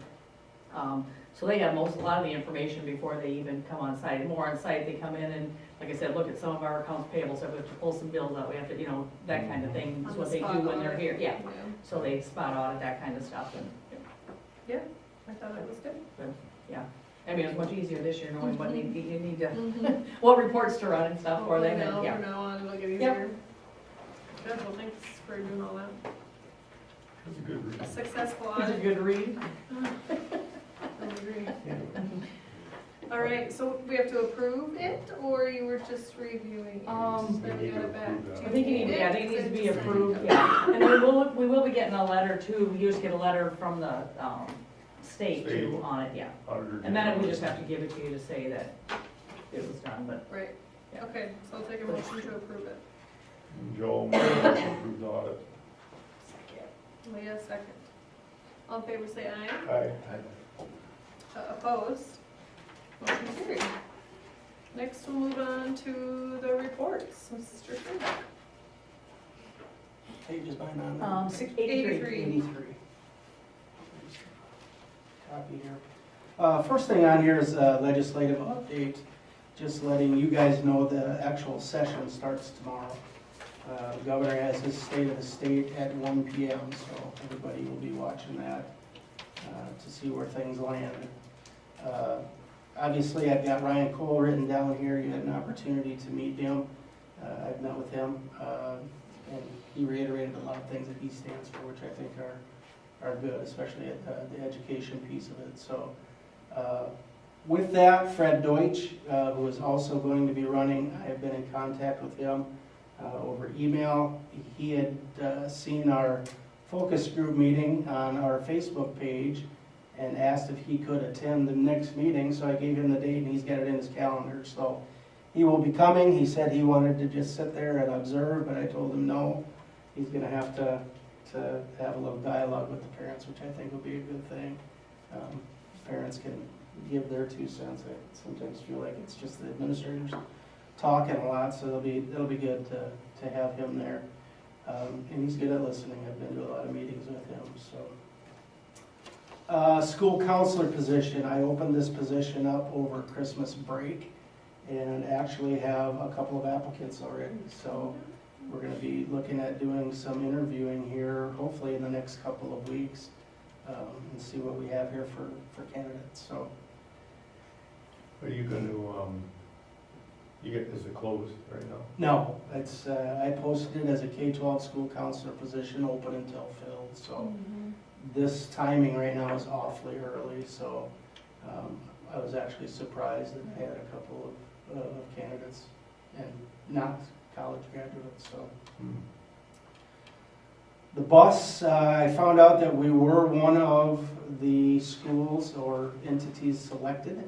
so they have a lot of the information before they even come on site. More on site, they come in and, like I said, look at some of our accounts payable, so we have to pull some bills out, we have to, that kind of thing is On what the they do spot when they're audit. here, yeah. So they spot audit that kind of stuff and, I thought it was good. yeah. I mean, it's much easier this year knowing what you need to, Mhm. what reports to run and stuff for them, and, yeah. From now on, it'll get easier. Good, well, thanks for doing all that. it's a good read. A successful It's a audit. good read. I agree. Yeah. All right, so we have to approve it, or you were just reviewing it? Then we We need got to it back. approve that. I think it needs to be approved, yeah. And we will be getting a letter too, we just get a letter from the, state too State. on it, yeah. Auditor And then we general. just have to give it to you to say that it was done, but, Right, Yeah. okay, so I'll take a motion to approve it. Joel, motion to approve the audit. Leah, second. All in favor, say aye. Aye. Opposed? Motion carried. Next, we'll move on to the reports. Mr. Schindler. Pages behind on there. 83. 83. Copy here. First thing on here is a legislative update, just letting you guys know the actual session starts tomorrow. The governor has his state of the state at 1 p.m., so everybody will be watching that to see where things land. Obviously, I've got Ryan Cole written down here. You had an opportunity to meet him. I've met with him. And he reiterated a lot of things that he stands for, which I think are good, especially at the education piece of it. So with that, Fred Deutsch, who is also going to be running, I have been in contact with him over email. He had seen our focus group meeting on our Facebook page and asked if he could attend the next meeting, so I gave him the date and he's got it in his calendar. So he will be coming. He said he wanted to just sit there and observe, but I told him no. He's gonna have to have a little dialogue with the parents, which I think will be a good thing. Parents can give their 2 cents. I sometimes feel like it's just the administrators talking a lot, so it'll be good to have him there. And he's good at listening. I've been to a lot of meetings with him, so. School counselor position, I opened this position up over Christmas break and actually have a couple of applicants already. So we're gonna be looking at doing some interviewing here, hopefully in the next couple of weeks, and see what we have here for candidates, so. Are you going to, is it closed right now? No, it's, I posted it as a K-12 school counselor position, open until filled, so this timing right now is awfully early, so I was actually surprised that I had a couple of candidates and not college graduates, so. The bus, I found out that we were one of the schools or entities selected.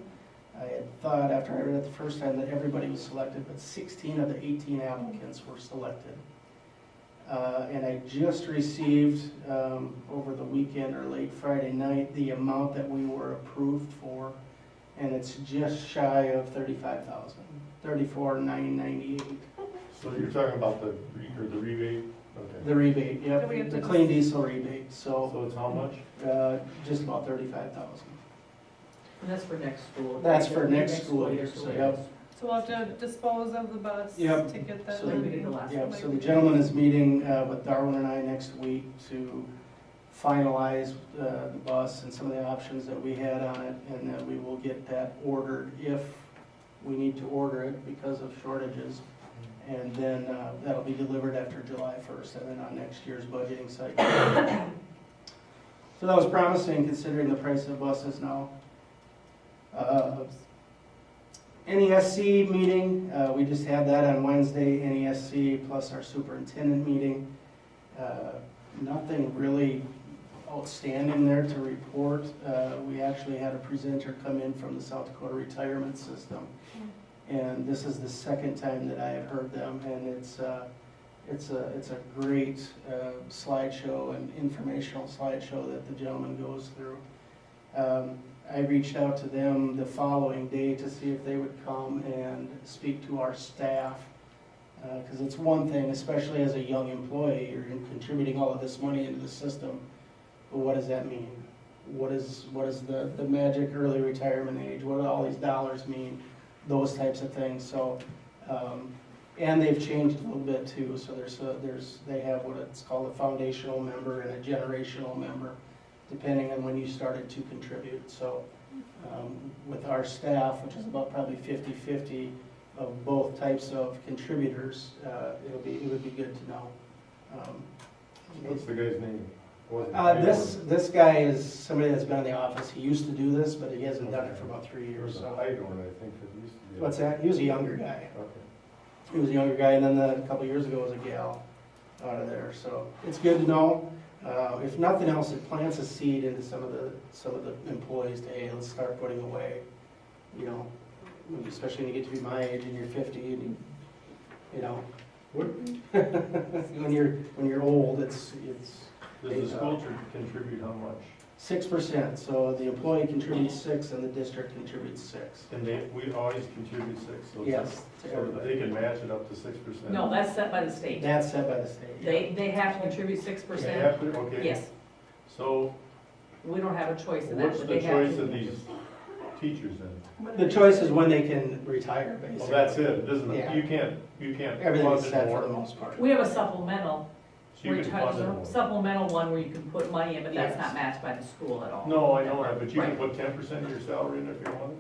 I had thought after I read it the first time that everybody was selected, but 16 of the 18 applicants were selected. And I just received over the weekend or late Friday night the amount that we were approved for, and it's just shy of $35,000, $34,998. So you're talking about the rebate? Okay. The rebate, Do we have yep, the to clean diesel rebate. So So it's how much? just about 35,000. And that's for next school. That's for next school year, so yep. So we'll have to dispose of the bus Yep. to get that So we done. did the last Yep, Like so we the did. gentleman is meeting with Darwin and I next week to finalize the bus and some of the options that we had on it, and then we will get that ordered if we need to order it because of shortages. And then that'll be delivered after July 1st, and then on next year's budgeting cycle. So that was promising considering the price of buses now. NESC meeting, we just had that on Wednesday, NESC plus our superintendent meeting. Nothing really outstanding there to report. We actually had a presenter come in from the South Dakota retirement system. And this is the second time that I have heard them, and it's a great slideshow and informational slideshow that the gentleman goes through. I reached out to them the following day to see if they would come and speak to our staff, because it's one thing, especially as a young employee, you're contributing all of this money into the system, but what does that mean? What is the magic early retirement age? What do all these dollars mean? Those types of things. So, and they've changed a little bit too. So they have what it's called a foundational member and a generational member, depending on when you started to contribute. So, with our staff, which is about probably 50-50 of both types of contributors, it would be good to know. What's the guy's name? This guy is somebody that's been in the office. He used to do this, but he hasn't done it for about 3 years. There's a So. height on it, I think, that used to be. What's that? He was a younger guy. Okay. He was a younger guy, and then a couple of years ago was a gal out of there. So it's good to know. If nothing else, it plants a seed into some of the employees to, hey, let's start putting away. You know, especially when you get to be my age and you're 50, and you know, What, when you're old, it's does the school contribute how much? 6%. So the employee contributes 6, and the district contributes 6. And we always contribute 6, so Yes, to so everybody. they can match it up to 6%? No, that's set by the state. That's set by the state. Yeah. They have to contribute They 6%. have to, okay. Yes, So we don't have a choice in that, what's but the they have choice to. of these teachers then? The choice is when they can retire, basically. Well, that's it, isn't it? Yeah. You can't Everything's fund it set for the more. most part. We have a supplemental, So you can fund it more. supplemental one where you can put money in, but that's Yes. not matched by the school at all. No, I know that, but you can Right. put 10% of your salary in if you wanted?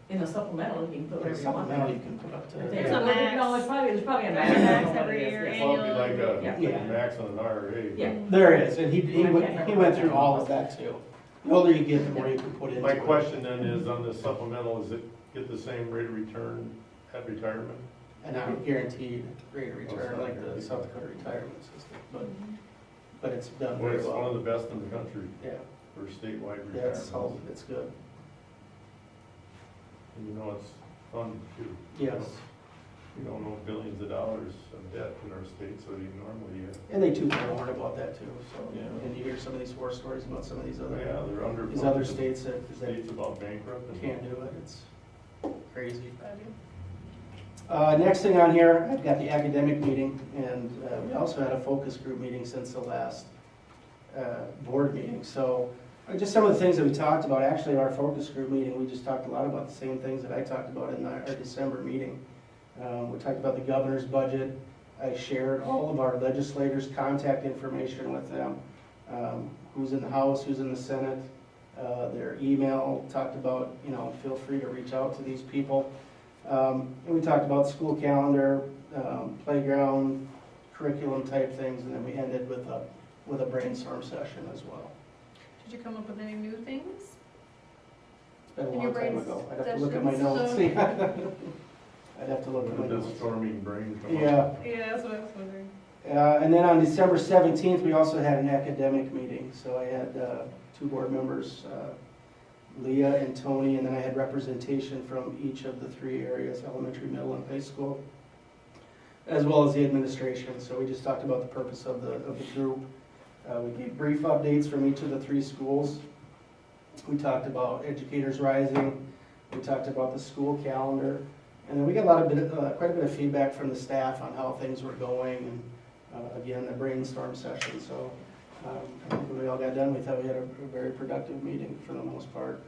In the supplemental, you can put whatever you want. Supplemental, you can put up to. There's a max. No, there's probably a There's a max. I don't max know what every it is, year, yes. Well, it'd be like Yeah. a max on an IRA. Yeah. There is, and he went through all of that too. The older you get, the more you can put into it. My question then is, on the supplemental, is it get the same rate of return at retirement? And not guaranteed rate of return like the South Dakota retirement system, but it's done Well, very it's one of well. the best in the country Yeah, for statewide yeah, retirement. it's good. And you know, it's fun too. Yes, We don't know billions of dollars of debt in our state, so you normally, and they too kind of learn about that too, so. Yeah. And you hear some of these war stories about some of these yeah, other, they're under. these other states that States about bankrupt. and- can't do it, it's crazy. Next thing on here, I've got the academic meeting, and we also had a focus group meeting since the last board meeting. So just some of the things that we talked about, actually our focus group meeting, we just talked a lot about the same things that I talked about in our December meeting. We talked about the governor's budget. I shared all of our legislators' contact information with them, who's in the House, who's in the Senate, their email, talked about, feel free to reach out to these people. And we talked about school calendar, playground, curriculum type things, and then we ended with a brainstorm session as well. Did you come up with any new things? It's been a In your long time brain ago. I'd have to look at my notes. sessions, I'd have to look at my When did notes. this storming brain come up? Yeah, Yeah, that's what I was wondering. and then on December 17th, we also had an academic meeting. So I had two board members, Leah and Tony, and then I had representation from each of the three areas, elementary, middle, and high school, as well as the administration. So we just talked about the purpose of the group. We gave brief updates from each of the three schools. We talked about Educators Rising. We talked about the school calendar. And then we got quite a bit of feedback from the staff on how things were going, and again, the brainstorm session. So I think when we all got done, we thought we had a very productive meeting for the most part.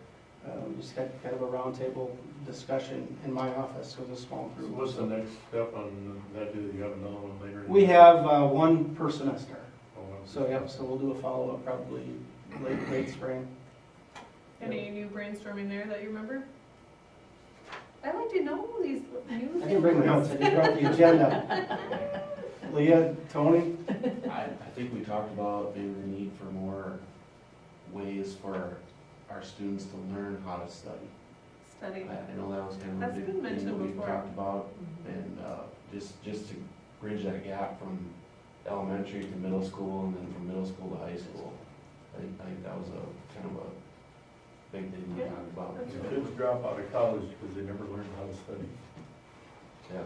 We just had kind of a roundtable discussion in my office with a small So group. what's the next step on that? Do you have another one later? We have one per semester. Oh, well. So we'll do a follow-up probably late spring. Any new brainstorming there that you remember? I like to know these new things. I didn't bring my notes, I just brought the agenda. Leah, Tony? I think we talked about maybe the need for more ways for our students to learn how to study. Study. I know that was kind of That's a big been thing mentioned that we've before. talked about, and just to bridge that gap from elementary to middle school, and then from middle school to high school. I think that was a kind of a big thing we Yeah. talked about. That's The kids drop out of college because they never learned how to study. Yeah.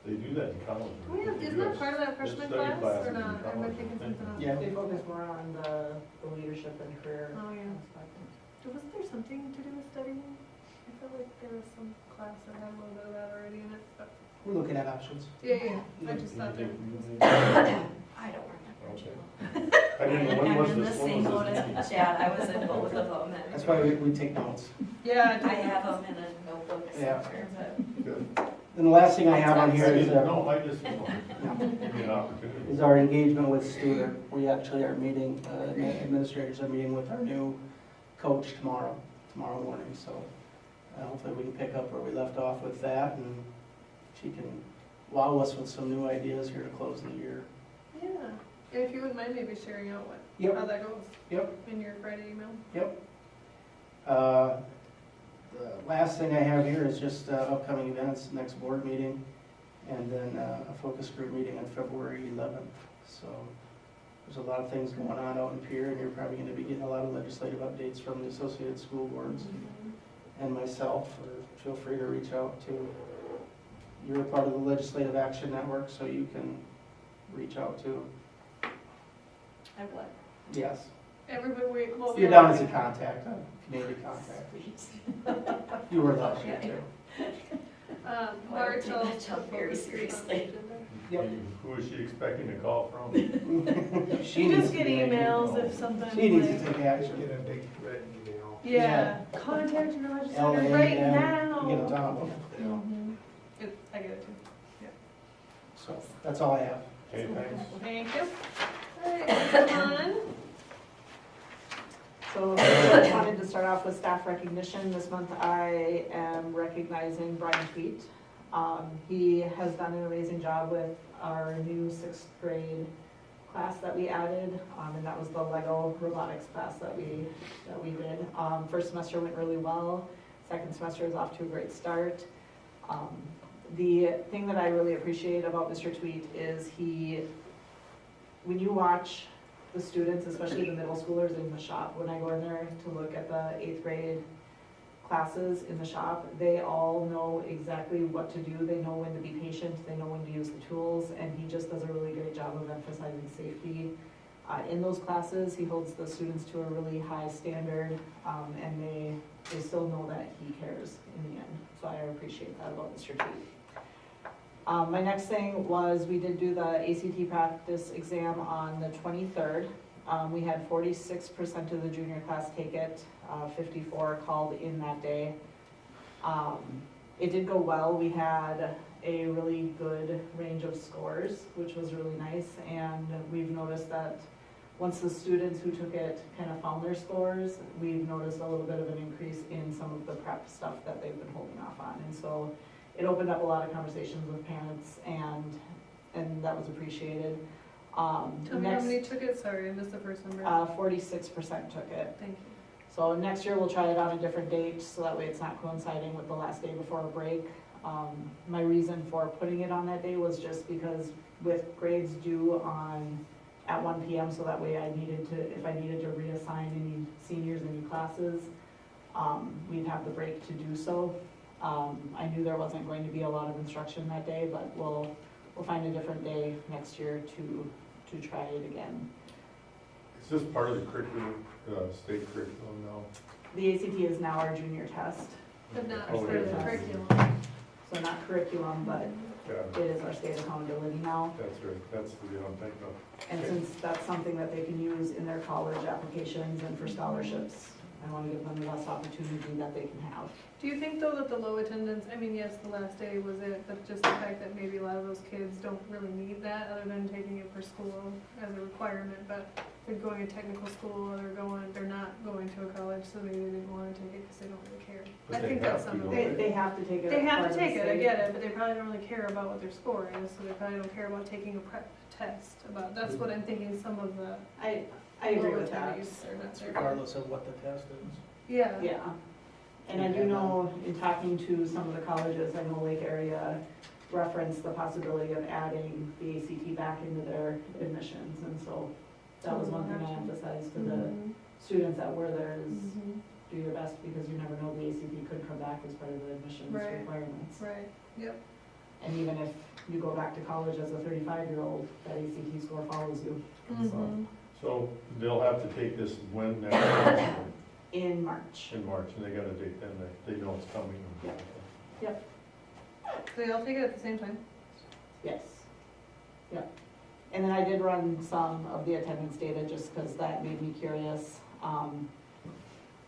They do that in college. Oh, yeah, They isn't do that part of that freshman study class classes or in not? Am I college, thinking I think. something else? Yeah. They focus more on the leadership and career Oh, yeah. aspect. Wasn't there something to do with studying? I felt like there was some class that had a little bit of that already in it, but. We're looking at options. Yeah, I just You thought there. think- I don't remember. Okay. I didn't know, when was I'm in the this? same When boat was this? as Chad, I was in both of them, That's and why we take notes. Yeah, I have them in a notebook Yeah. somewhere, but Good. And the last thing I have on here is, No, I just, give me an opportunity. is our engagement with Studer. We actually are meeting, administrators are meeting with our new coach tomorrow morning. So hopefully we can pick up where we left off with that, and she can wow us with some new ideas here to close the year. yeah. If you wouldn't mind maybe sharing out what, Yep. how that goes Yep. in your Friday email. The last thing I have here is just upcoming events, next board meeting, and then a focus group meeting on February 11th. So there's a lot of things going on out in Pierre, and you're probably going to be getting a lot of legislative updates from the Associated School Boards and myself, or feel free to reach out to. You're a part of the Legislative Action Network, so you can reach out to. I what? Yes, Everybody, well. you're down as a contact, a community contact. You were last year too. March, take that job very seriously. Yep. Who is she expecting a call from? She You needs just to get be active. emails if something She needs to like, take action. Get a big red email. yeah, contact your legislator LA, right yeah, now. you get a ton of them. Mhm. I get it too. So that's all I have. Okay, thanks. Thank you. All right, moving on. So I wanted to start off off with staff recognition. This month I am recognizing Brian Tweet. He has done an amazing job with our new 6th grade class that we added, and that was the Lego robotics class that we did. First semester went really well. Second semester is off to a great start. The thing that I really appreciate about Mr. Tweet is when you watch the students, especially the middle schoolers in the shop, when I go in there to look at the 8th grade classes in the shop, they all know exactly what to do. They know when to be patient, they know when to use the tools, and he just does a really great job of emphasizing safety. In those classes, he holds the students to a really high standard, and they still know that he cares in the end. So I appreciate that about Mr. Tweet. My next thing was we did do the ACT practice exam on the 23rd. We had 46% of the junior class take it, 54 called in that day. It did go well. We had a really good range of scores, which was really nice, and we've noticed that once the students who took it kind of found their scores, we've noticed a little bit of an increase in some of the prep stuff that they've been holding off on. And so it opened up a lot of conversations with parents, and that was appreciated. Tell me how many took it, sorry, I missed the first number. 46% took it. Thank you. So next year we'll try it on a different date, so that way it's not coinciding with the last day before a break. My reason for putting it on that day was just because with grades due at 1 p.m., so that way if I needed to reassign any seniors, any classes, we'd have the break to do so. I knew there wasn't going to be a lot of instruction that day, but we'll find a different day next year to try it again. Is this part of the curriculum, state curriculum now? The ACT is now our junior test, But not Oh, for the yeah. curriculum. so not curriculum, but Yeah, it is our state accountability now. that's right, that's the deal I'm thinking of. And since that's something that they can use in their college applications and for scholarships, I want to give them the best opportunity that they can have. Do you think though that the low attendance, I mean, yes, the last day was it, but just the fact that maybe a lot of those kids don't really need that other than taking it for school as a requirement, but they're going to technical school or they're not going to a college, so maybe they didn't want to take it because they don't really care. But I they think have that's to, some of don't it. They have to take it. They as have part to of the take it, I state. get it, but they probably don't really care about what their score is, so they probably don't care about taking a prep test about, that's what I'm thinking some of the I agree low with that. attendees are not there. Regardless of what the test is. Yeah. Yeah. And I do know, in talking to some of the colleges, I know Lake area referenced the possibility of adding the ACT back into their admissions, and so that was one thing I emphasized to the Mhm. students that were there is Mhm. do your best, because you never know, the ACT could come back as part of the admissions Right. requirements. Right, yep. And even if you go back to college as a 35-year-old, that ACT score follows you. Mhm. So they'll have to take this when next year? In March. In March, and they got a date then, they know it's coming. Yeah. So they all take it at the same time? Yes. Yep. And then I did run some of the attendance data just because that made me curious. On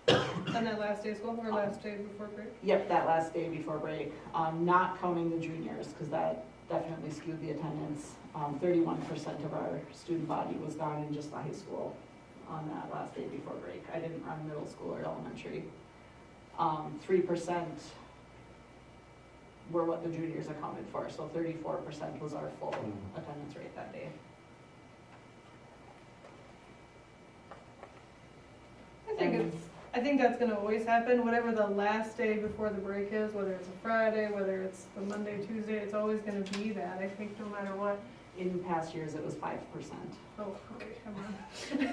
that last day of school or last day before break? Yep, that last day before break, not counting the juniors, because that definitely skewed the attendance. 31% of our student body was gone in just the high school on that last day before break. I didn't run middle school or elementary. 3% were what the juniors accounted for, so 34% was our full attendance rate that day. I think that's gonna always happen, whatever the last day before the break is, whether it's a Friday, whether it's the Monday, Tuesday, it's always gonna be that, I think, no matter what. In past years, it was 5%. Oh, okay, come on. I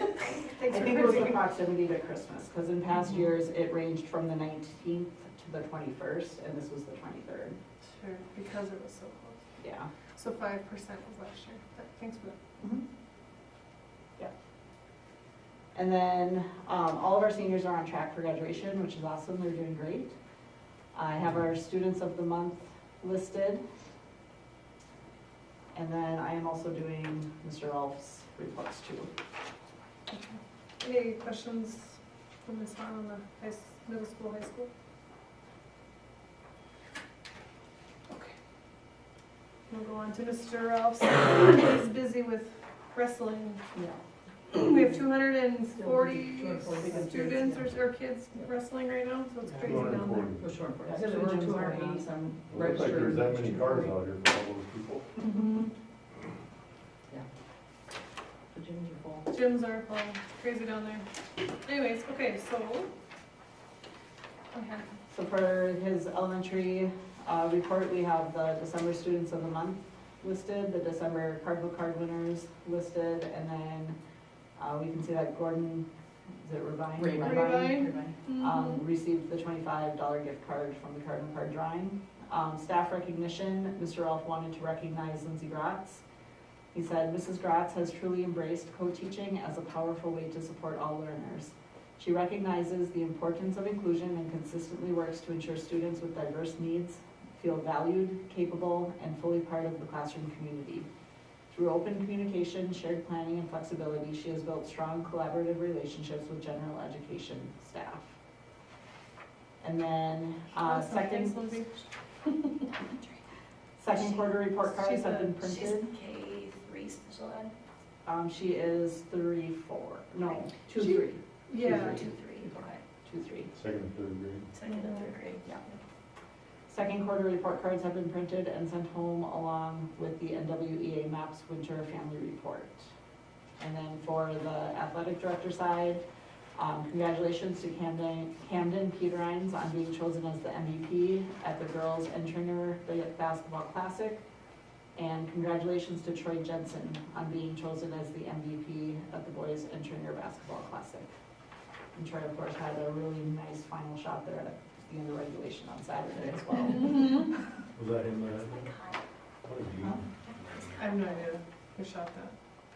Thanks for think it was the correcting. proximity to Christmas, because in past years, it ranged from the 19th to the 21st, and this was the 23rd. Sure, because it was so close. Yeah. So 5% was last year, thanks for that. Mhm. Yeah. And then, all of our seniors are on track for graduation, which is awesome, they're doing great. I have our students of the month listed. And then I am also doing Mr. Rolf's reports too. Any questions from Ms. Hahn on the middle school, high school? Okay. We'll go on to Mr. Ralph's. He's busy with wrestling. Yeah. We have 240 240 students or kids wrestling right now, so it's crazy down there. 240. For sure. Yeah, I said there were 280 some It looks like registered. there's that many cars out here for all those people. Mhm. The gyms are full. Gyms are full, it's crazy down there. Anyways, okay, so. Okay. So for his elementary report, we have the December students of the month listed, the December cardbook card winners listed, and then we can see that Gordon, is it Rabine? Rabine. Mhm. Received the $25 gift card from the card and card drawing. Staff recognition, Mr. Ralph wanted to recognize Lindsay Gratz. He said, Mrs. Gratz has truly embraced co-teaching as a powerful way to support all learners. She recognizes the importance of inclusion and consistently works to ensure students with diverse needs feel valued, capable, and fully part of the classroom community. Through open communication, shared planning, and flexibility, she has built strong collaborative relationships with general education staff. And then, Awesome. Thanks, Lindsay. second quarter report cards have been She's printed. K3 special ed. She is 3, 4, no, 2, She- 3, Yeah. 2, 3, okay. 2, 3. Second and third grade. Second and third grade. Yeah. Second quarter report cards have been printed and sent home along with the NWEA MAPS Winter Family Report. And then for the athletic director side, congratulations to Camden Peterines on being chosen as the MVP at the girls Entringer Basketball Classic. And congratulations to Troy Jensen on being chosen as the MVP at the boys Entringer Basketball Classic. And Troy, of course, had a really nice final shot there at the end of regulation on Saturday as well. Mhm. Was that him that? What a genius. I have no idea who shot that.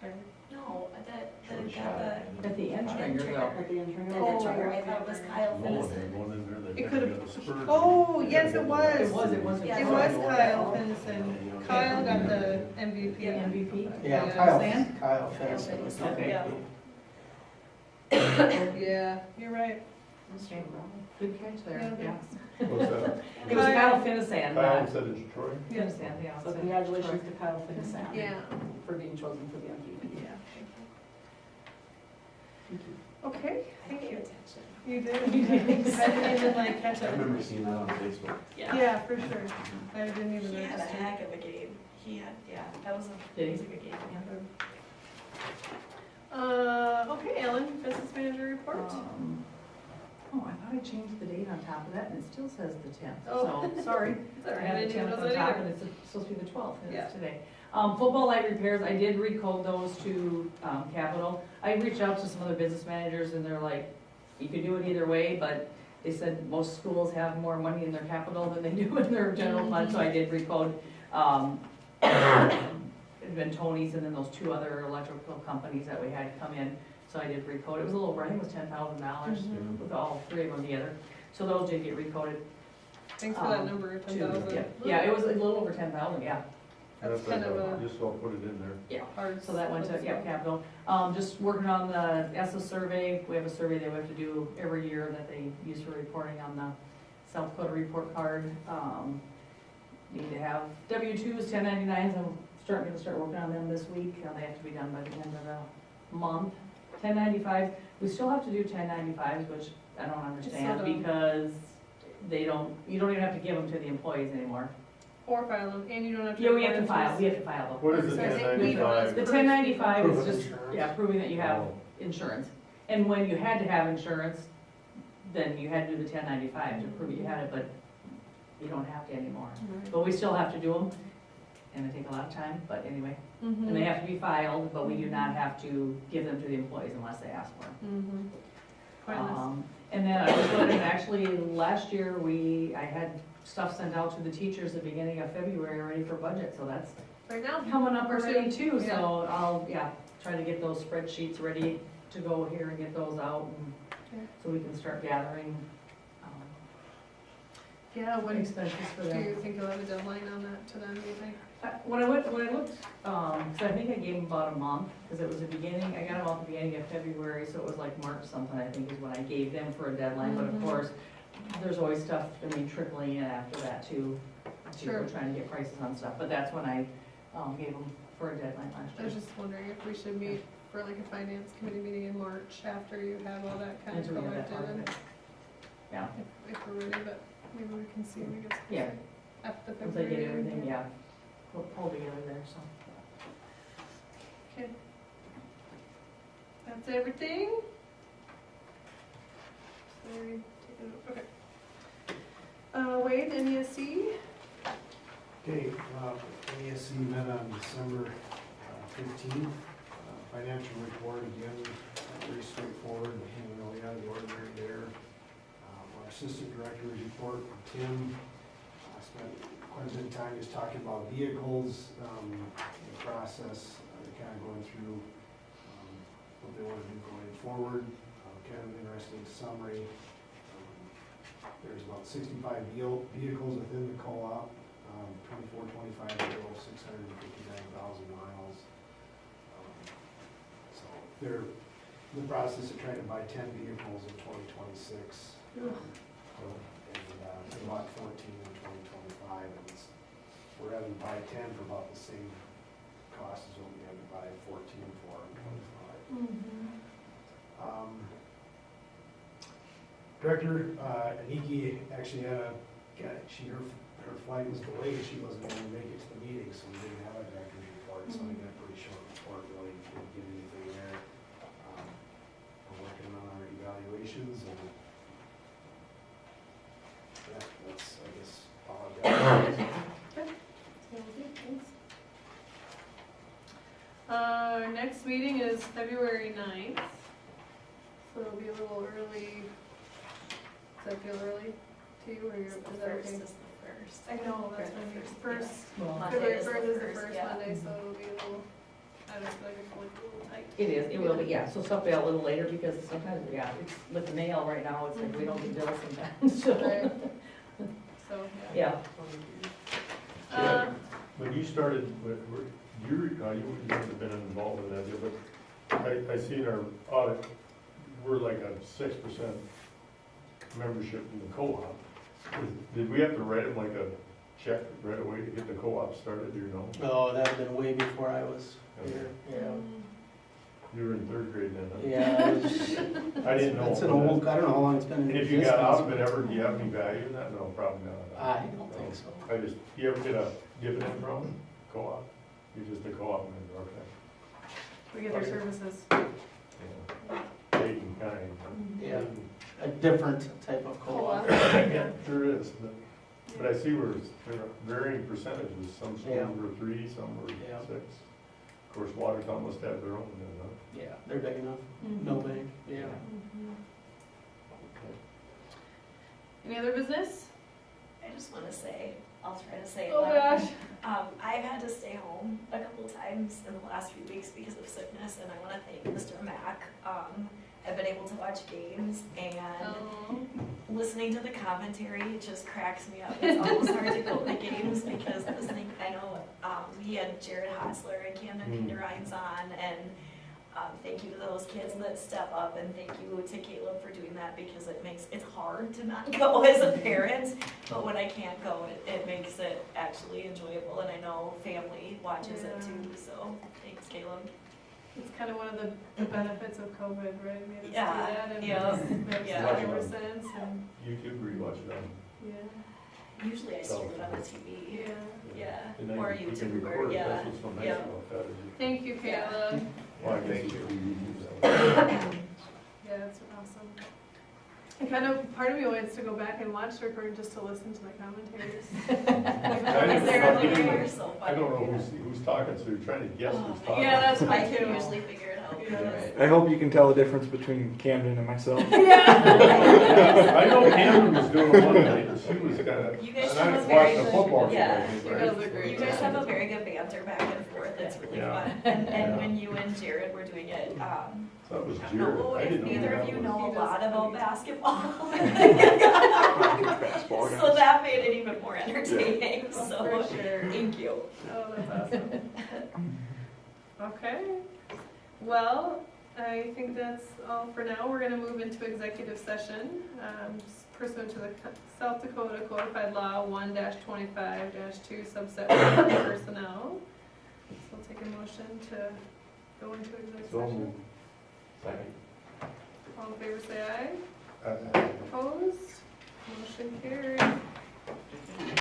Okay. No, that, Short the, shot. At the end, Stringer, though. At the Entringer. Oh. I thought it was Kyle No one Finnison. had one in there that It never could've- got a spurt. Oh, yes, it was. It was. Yeah. It was Kyle Finnison. Kyle got the MVP. The MVP? Yeah, Yeah. Kyle Sand? Finnison was the Okay. MVP. Yeah, you're right. Okay. Good catch there, Yeah. yeah. What's that? It was Kyle Finnison, Kyle not said it's Troy? Yes. Finnison, yeah. So congratulations to Kyle Finnison Yeah. for being chosen for the MVP. Yeah. Okay, I thank paid you. attention. You did? I didn't even like catch I it. remember seeing that on Facebook. Yeah, for sure. I didn't even He had a register. heck of a game. He had, yeah, that was a, Did he? that was a good game, yeah. Okay, Ellen, business manager report. Oh, I thought I changed the date on top of that, and it still says the 10th, Oh. so, sorry. It's all I right, have I the didn't even 10th know on that top, either. and it's supposed to be the 12th, and Yeah. it's today. Football light repairs, I did recode those to Capital. I reached out to some other business managers, and they're like, you could do it either way, but they said most schools have more money in their capital than they do in their general fund, so I did recode Tony's and then those two other electrical companies that we had come in. So I did recode. It was a little over, I think it was $10,000 Mhm. with all three of them together. So those did get recoded Thanks for that number, too. 10,000. Yeah, it was a little over 10,000, yeah. That's kind of a Just I'll put it in there. hard. So that went to, yeah, Capital. Just working on the ESSA survey. We have a survey that we have to do every year that they use for reporting on the South Dakota report card. Need to have W-2s, 1099s. I'm gonna start working on them this week. They have to be done by the end of the month. 1095s, we still have to do 1095s, which I don't understand Still don't. because you don't even have to give them to the employees anymore. Or file them, and you don't have to. Yeah, we have to report them file, we have to file them. What is it, So I think 1095? The 1095 Proof is of just, insurance. yeah, proving that you have Oh. insurance. And when you had to have insurance, then you had to do the 1095 to prove you had it, but you don't have to anymore. But we still have to do them, and they take a lot of time, but anyway. Mm-hmm. And they have to be filed, but we do not have to give them to the employees unless they ask for them. Mm-hmm. Pointless. And then I was looking, actually, last year, I had stuff sent out to the teachers at the beginning of February already for budget, so that's Right now? coming up We're already too, yeah. so I'll, try to get those spreadsheets ready to go here and get those out, and Okay. so we can start gathering, Yeah, when, do expenses for you them. think you'll have a deadline on that to them, do you think? When I looked, so I think I gave them about a month, because it was the beginning, I got them out the beginning of February, so it was like March something, I think, is when I gave them for a deadline, but of Mhm. course, there's always stuff, trickling in after that too. People Sure. trying to get prices on stuff, but that's when I, gave them for a deadline last I was year. just wondering if we should meet for like a finance committee meeting in March after you have all that kind of After we have that collected part of and it. Yeah, if we're ready, but maybe we can see when it gets Yeah. closer. After the once I get February. everything, yeah, pull together there, so. Okay. That's everything? Sorry, take a note, okay. Wade, NESC? Okay, ASC met on December 15th. Financial report, again, very straightforward, you know, we had the ordinary there. Our assistant director's report, Tim, spent quite a bit of time just talking about vehicles, the process, kind of going through what they want to do going forward. Kind of an interesting summary. There's about 65 vehicles within the co-op, 24, 25 total, 659,000 miles. So they're in the process of trying to buy 10 vehicles in 2026. And they bought 14 in 2025. And we're having to buy 10 for about the same cost as what we had to buy 14 for in 25. Director Aniki actually had her flight was delayed, she wasn't able to make it to the meeting, so we didn't have a director's report, so I got a pretty short report, really didn't get anything there. We're working on our evaluations and yeah, that's, I guess, all I've got. Next meeting is February 9th, so it'll be a little early. Does that feel early to you, or It's is the that first okay? is the first. I know, that's what I mean, first, Monday February is the 1st is the first, first yeah. Monday, so it'll be a little, I don't feel like it's like a little tight. It is, it will be, yeah, so stuff will be a little later, because sometimes, yeah, it's with the mail right now, it's like we don't get bills sometimes, so. Right. So, yeah. Yeah, When you started, you wouldn't have been involved in that, but I see in our audit, we're like a 6% membership in the co-op. Did we have to write them like a check right away to get the co-op started, you know? Oh, that had been way before I was here, yeah. You were in third grade then, huh? Yeah, it was, I didn't know. it's an old, I don't know how long it's been in And if existence. you got out of it ever, do you have any value in that? No, probably not. I don't think so. Do you ever get a dividend from co-op? You're just a co-op member, okay. We get their services. Yeah. Paid in kind. Yeah. A different type of co-op. Yeah, there is, but I see where there are varying percentages, some Yeah. schools were 3, some were 6. Yeah. Of course, Watertown must have their own then, huh? Yeah, they're big enough, no bank, yeah. Any other business? I just want to say, I'll try to say it Oh loud. gosh. I've had to stay home a couple times in the last few weeks because of sickness, and I want to thank Mr. Mack. I've been able to watch games, and Oh. listening to the commentary, it just cracks me up. It's almost hard to go to games because listening, I know he had Jared Hotzler and Camden Peter Rhines on, and thank you to those kids that step up, and thank you to Caleb for doing that because it's hard to not go as a parent, but when I can't go, it makes it actually enjoyable, and I know family watches it too, so thanks, Caleb. It's kind of one of the benefits of COVID, right? We had to do Yeah, that and yeah, it makes yeah. ever sense and, YouTube, or you watch it on? yeah, Usually I stream it on the TV, yeah. yeah, And then or you can YouTube, or, record it. yeah, That's what's so nice yeah. about that, is you Thank you, Yeah. Caleb. well, I guess you can use that. Yeah, that's awesome. And kind of, part of me wants to go back and watch the recording just to listen to the commentaries. They're so I funny. don't know who's talking, so you're trying to guess who's talking. Yeah, that's I me can too. usually figure it out. Yeah. I hope you can tell the difference between Camden and myself. Yeah. I know Cameron was doing one night, and she was kind of, You guys and have I a watched very the good, football game, yeah. I think, You right? guys are great. You guys have a very good banter back and forth, it's really Yeah. fun. And Yeah. when you and Jared were doing it, So that was I don't know Jared. I if didn't know who neither that of you was. know a He lot does. about basketball. Basketball So guys. that made it even more entertaining, Oh, so for sure. thank you. Oh, that's awesome. Okay. Well, I think that's all for now. We're gonna move into executive session, pursuant to the South Dakota Codified Law 1-25-2 subset 1 personnel. So I'll take a motion to go into executive So session? moved. Second. All in favor, say aye. Uh, Opposed? Motion carried.